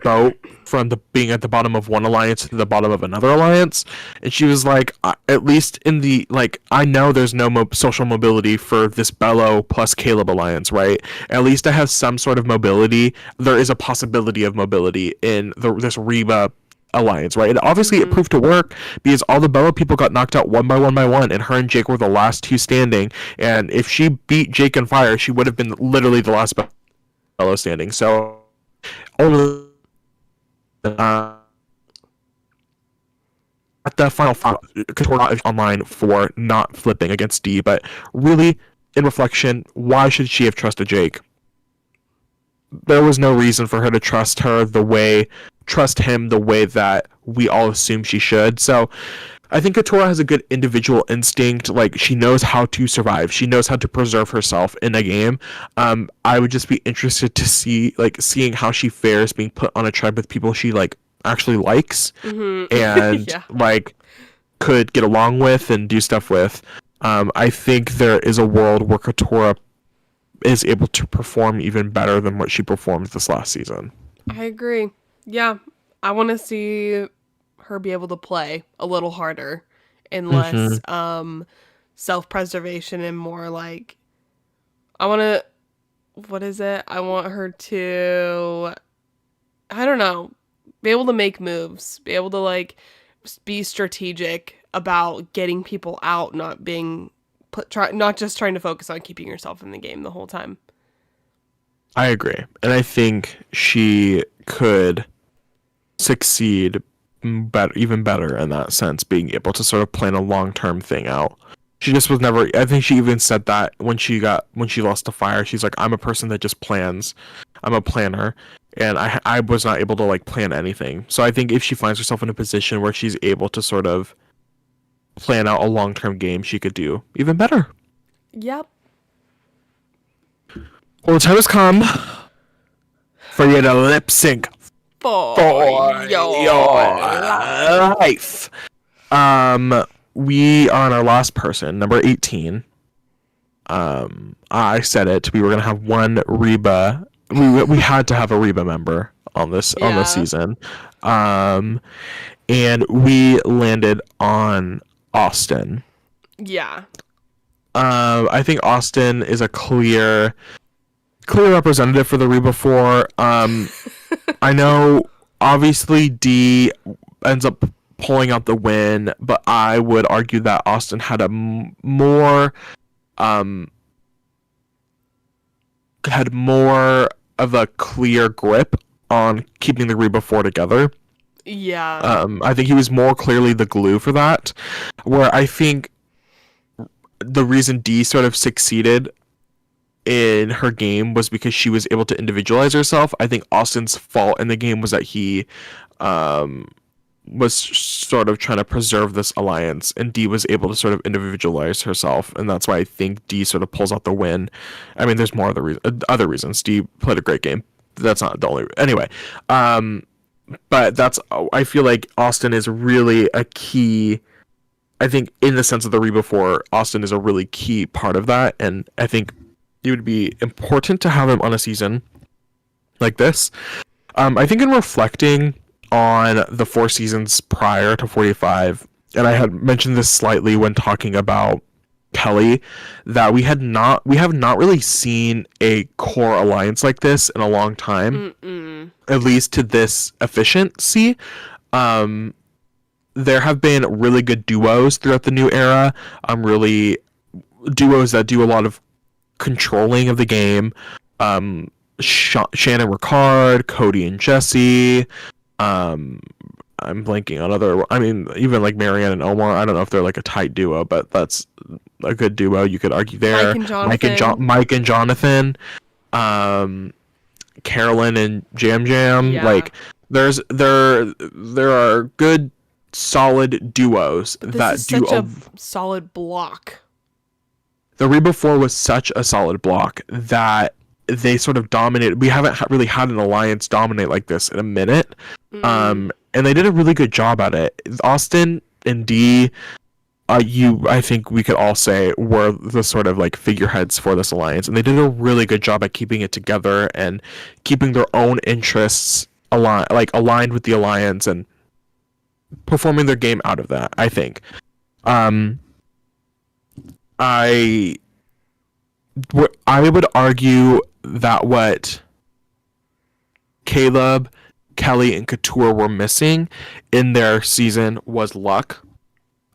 Speaker 1: boat from the being at the bottom of one alliance to the bottom of another alliance. And she was like, at least in the, like, I know there's no social mobility for this Bello plus Caleb alliance, right? At least I have some sort of mobility. There is a possibility of mobility in this Reba alliance, right? And obviously it proved to work because all the Bello people got knocked out one by one, and her and Jake were the last two standing. And if she beat Jake and Fire, she would have been literally the last Bello standing. So only at the final Katora is online for not flipping against D, but really, in reflection, why should she have trusted Jake? There was no reason for her to trust him the way that we all assume she should. So I think Katora has a good individual instinct. Like, she knows how to survive. She knows how to preserve herself in a game. I would just be interested to see, like, seeing how she fares being put on a tribe with people she, like, actually likes and
Speaker 2: Yeah.
Speaker 1: like could get along with and do stuff with. I think there is a world where Katora is able to perform even better than what she performed this last season.
Speaker 2: I agree. Yeah. I want to see her be able to play a little harder and less self-preservation and more like, I want to, what is it? I want her to, I don't know, be able to make moves, be able to, like, be strategic about getting people out, not being not just trying to focus on keeping yourself in the game the whole time.
Speaker 1: I agree. And I think she could succeed even better in that sense, being able to sort of plan a long-term thing out. She just was never, I think she even said that when she lost to Fire, she's like, I'm a person that just plans. I'm a planner. And I was not able to, like, plan anything. So I think if she finds herself in a position where she's able to sort of plan out a long-term game, she could do even better.
Speaker 2: Yep.
Speaker 1: Well, the time has come for you to lip sync
Speaker 2: For
Speaker 1: your life. We are on our last person, number 18. I said it. We were gonna have one Reba. We had to have a Reba member on this season. And we landed on Austin.
Speaker 2: Yeah.
Speaker 1: I think Austin is a clear representative for the Reba 4. I know obviously D ends up pulling out the win, but I would argue that Austin had a more of a clear grip on keeping the Reba 4 together.
Speaker 2: Yeah.
Speaker 1: I think he was more clearly the glue for that, where I think the reason D sort of succeeded in her game was because she was able to individualize herself. I think Austin's fault in the game was that he was sort of trying to preserve this alliance, and D was able to sort of individualize herself, and that's why I think D sort of pulls out the win. I mean, there's more other reasons. D played a great game. That's not the only anyway. But I feel like Austin is really a key. I think in the sense of the Reba 4, Austin is a really key part of that, and I think it would be important to have him on a season like this. I think in reflecting on the 4 seasons prior to 45, and I had mentioned this slightly when talking about Kelly, that we have not really seen a core alliance like this in a long time. At least to this efficiency. there have been really good duos throughout the new era. Really duos that do a lot of controlling of the game. Shannon Ricard, Cody and Jesse. I'm blanking on other. I mean, even like Marianne and Omar. I don't know if they're like a tight duo, but that's a good duo. You could argue there. Mike and Jonathan. Carolyn and Jam Jam.
Speaker 2: Yeah.
Speaker 1: Like there are good solid duos
Speaker 2: This
Speaker 1: that
Speaker 2: is
Speaker 1: do
Speaker 2: such a solid block.
Speaker 1: The Reba 4 was such a solid block that they sort of dominated. We haven't really had an alliance dominate like this in a minute. And they did a really good job at it. Austin and D, I think we could all say were the sort of like figureheads for this alliance, and they did a really good job at keeping it together and keeping their own interests aligned with the alliance and performing their game out of that. I think. I would argue that what Caleb, Kelly, and Couture were missing in their season was luck.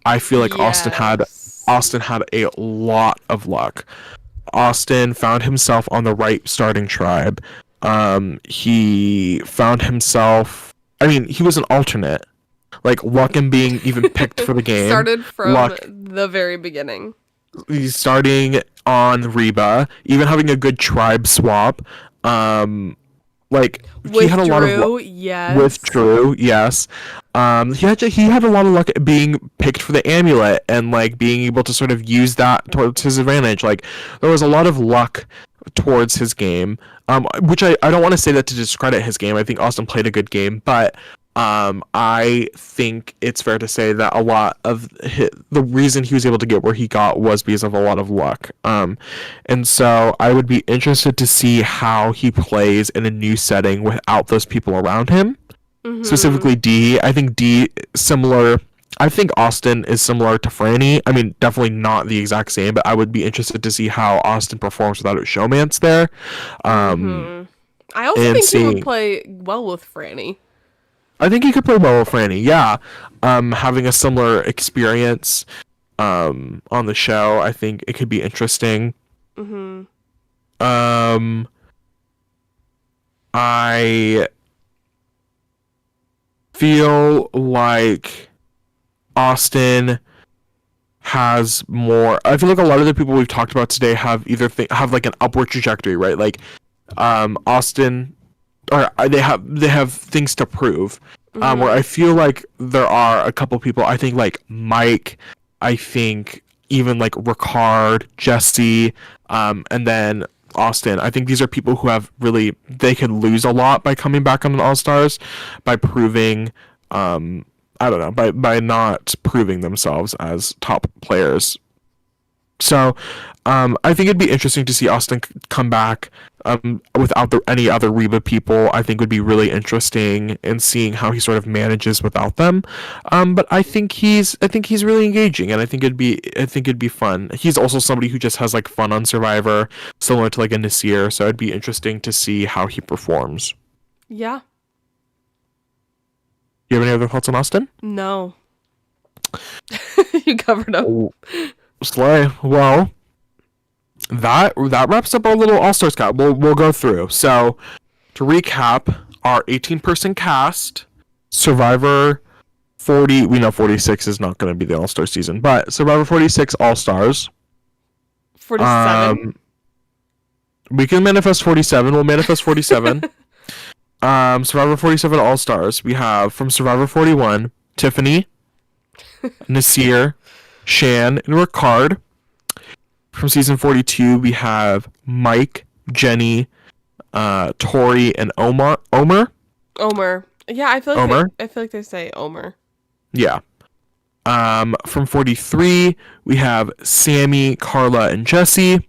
Speaker 1: I feel like Austin had a lot of luck. Austin found himself on the right starting tribe. He found himself. I mean, he was an alternate. Like luck and being even picked for the game.
Speaker 2: Started from the very beginning.
Speaker 1: He's starting on Reba, even having a good tribe swap. Like he had a lot of luck with Drew, yes. He had a lot of luck being picked for the amulet and like being able to sort of use that towards his advantage. Like there was a lot of luck towards his game, which I don't want to say that to discredit his game. I think Austin played a good game, but I think it's fair to say that a lot of the reason he was able to get where he got was because of a lot of luck. And so I would be interested to see how he plays in a new setting without those people around him. Specifically D. I think D similar. I think Austin is similar to Franny. I mean, definitely not the exact same, but I would be interested to see how Austin performs without a showmance there.
Speaker 2: I also think he would play well with Franny.
Speaker 1: I think he could play well with Franny, yeah. Having a similar experience on the show, I think it could be interesting. I feel like Austin has more. I feel like a lot of the people we've talked about today have either have like an upward trajectory, right? Like Austin, or they have things to prove. Where I feel like there are a couple people. I think like Mike. I think even like Ricard, Jesse, and then Austin. I think these are people who have really, they could lose a lot by coming back on an All Stars, by proving, I don't know, by not proving themselves as top players. So, I think it'd be interesting to see Austin come back without any other Reba people. I think would be really interesting in seeing how he sort of manages without them. But I think he's really engaging, and I think it'd be fun. He's also somebody who just has like fun on Survivor, similar to like a Nasir. So it'd be interesting to see how he performs.
Speaker 2: Yeah.
Speaker 1: You have any other thoughts on Austin?
Speaker 2: No. You covered up.
Speaker 1: Slay. Well, that wraps up our little All-Stars cast. We'll go through. So, to recap, our 18-person cast, Survivor 40, we know 46 is not going to be the All-Star season, but Survivor 46 All-Stars.
Speaker 2: 47.
Speaker 1: We can manifest 47. We'll manifest 47. Survivor 47 All-Stars. We have from Survivor 41, Tiffany, Nasir, Shan, and Ricard. From season 42, we have Mike, Jenny, Tori, and Omar.
Speaker 2: Yeah, I feel like
Speaker 1: Omar?
Speaker 2: I feel like they say Omar.
Speaker 1: Yeah. From 43, we have Sammy, Carla, and Jesse.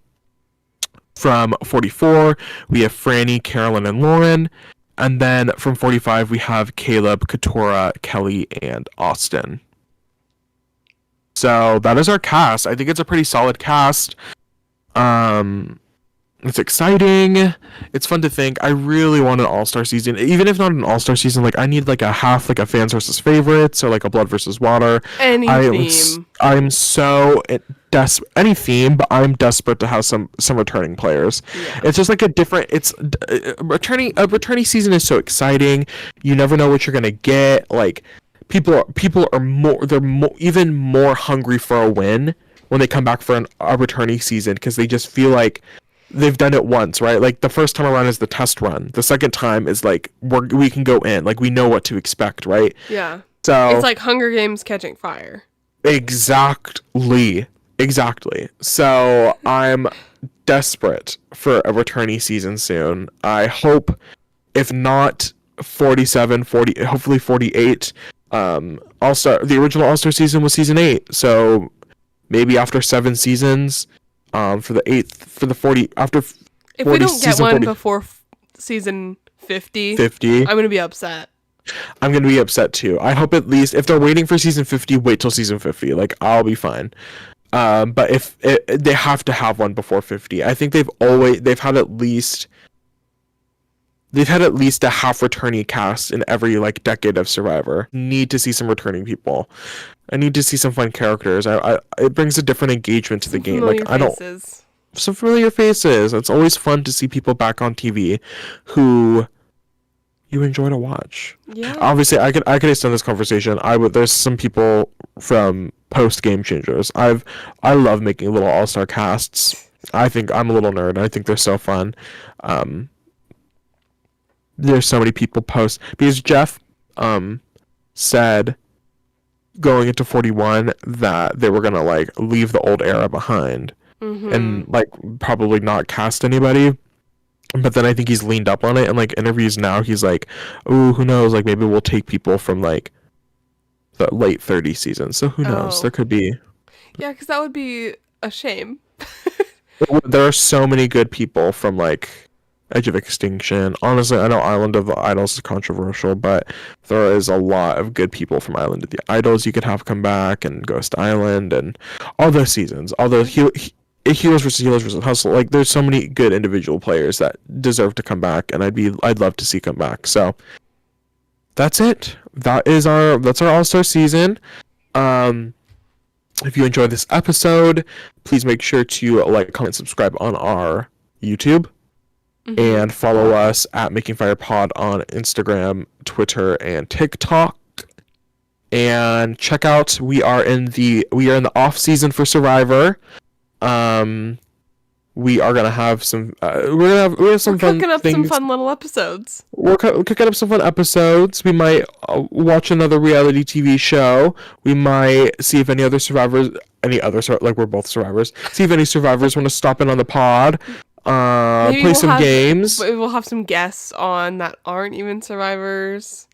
Speaker 1: From 44, we have Franny, Carolyn, and Lauren. And then from 45, we have Caleb, Katora, Kelly, and Austin. So that is our cast. I think it's a pretty solid cast. It's exciting. It's fun to think. I really want an all-star season. Even if not an all-star season, like I need like a half, like a fans versus favorites, or like a blood versus water.
Speaker 2: Any theme.
Speaker 1: I'm so desperate. Any theme, but I'm desperate to have some returning players.
Speaker 2: Yeah.
Speaker 1: It's just like a different. It's returning season is so exciting. You never know what you're gonna get. Like people are more. They're even more hungry for a win when they come back for a returning season because they just feel like they've done it once, right? Like the first time around is the test run. The second time is like we can go in, like we know what to expect, right?
Speaker 2: Yeah.
Speaker 1: So
Speaker 2: it's like Hunger Games catching fire.
Speaker 1: Exactly. So I'm desperate for a returnee season soon. I hope, if not 47, 40, hopefully 48. The original All-Star season was season 8, so maybe after 7 seasons. For the 8th, for the 40, after 40,
Speaker 2: if we don't get one
Speaker 1: 40,
Speaker 2: before season 50,
Speaker 1: 50,
Speaker 2: I'm gonna be upset.
Speaker 1: I'm gonna be upset too. I hope at least if they're waiting for season 50, wait till season 50. Like I'll be fine. But if they have to have one before 50, I think they've had at least a half returnee cast in every like decade of Survivor. Need to see some returning people. I need to see some fun characters. It brings a different engagement to the game. Like some familiar faces. It's always fun to see people back on TV who you enjoy to watch.
Speaker 2: Yeah.
Speaker 1: Obviously, I could extend this conversation. There's some people from post Game Changers. I love making little all-star casts. I think I'm a little nerd. I think they're so fun. There's so many people post because Jeff said going into 41 that they were gonna like leave the old era behind and like probably not cast anybody. But then I think he's leaned up on it, and like interviews now he's like, oh, who knows, like maybe we'll take people from like the late 30 season, so who knows, there could be.
Speaker 2: Yeah, because that would be a shame.
Speaker 1: There are so many good people from like Edge of Extinction. Honestly, I know Island of the Idols is controversial, but there is a lot of good people from Island of the Idols you could have come back, and Ghost Island, and all those seasons, all those Heroes versus Hustle. Like, there's so many good individual players that deserve to come back, and I'd love to see come back. So that's it. That's our All-Star season. If you enjoyed this episode, please make sure to like, comment, subscribe on our YouTube. And follow us at Making Fire Pod on Instagram, Twitter, and TikTok. And check out we are in the off season for Survivor. We are gonna have some. We're
Speaker 2: cooking up some fun little episodes.
Speaker 1: We're cooking up some fun episodes. We might watch another reality TV show. We might see if any other survivors, like we're both survivors. See if any survivors want to stop in on the pod. Play some games.
Speaker 2: We'll have some guests on that aren't even survivors.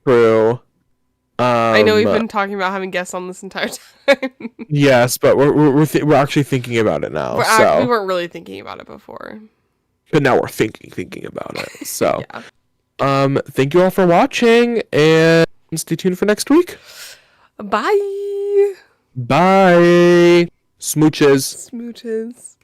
Speaker 1: True.
Speaker 2: I know we've been talking about having guests on this entire time.
Speaker 1: Yes, but we're actually thinking about it now.
Speaker 2: We weren't really thinking about it before.
Speaker 1: But now we're thinking about it. So,
Speaker 2: yeah.
Speaker 1: Thank you all for watching, and stay tuned for next week.
Speaker 2: Bye.
Speaker 1: Bye. Smooches.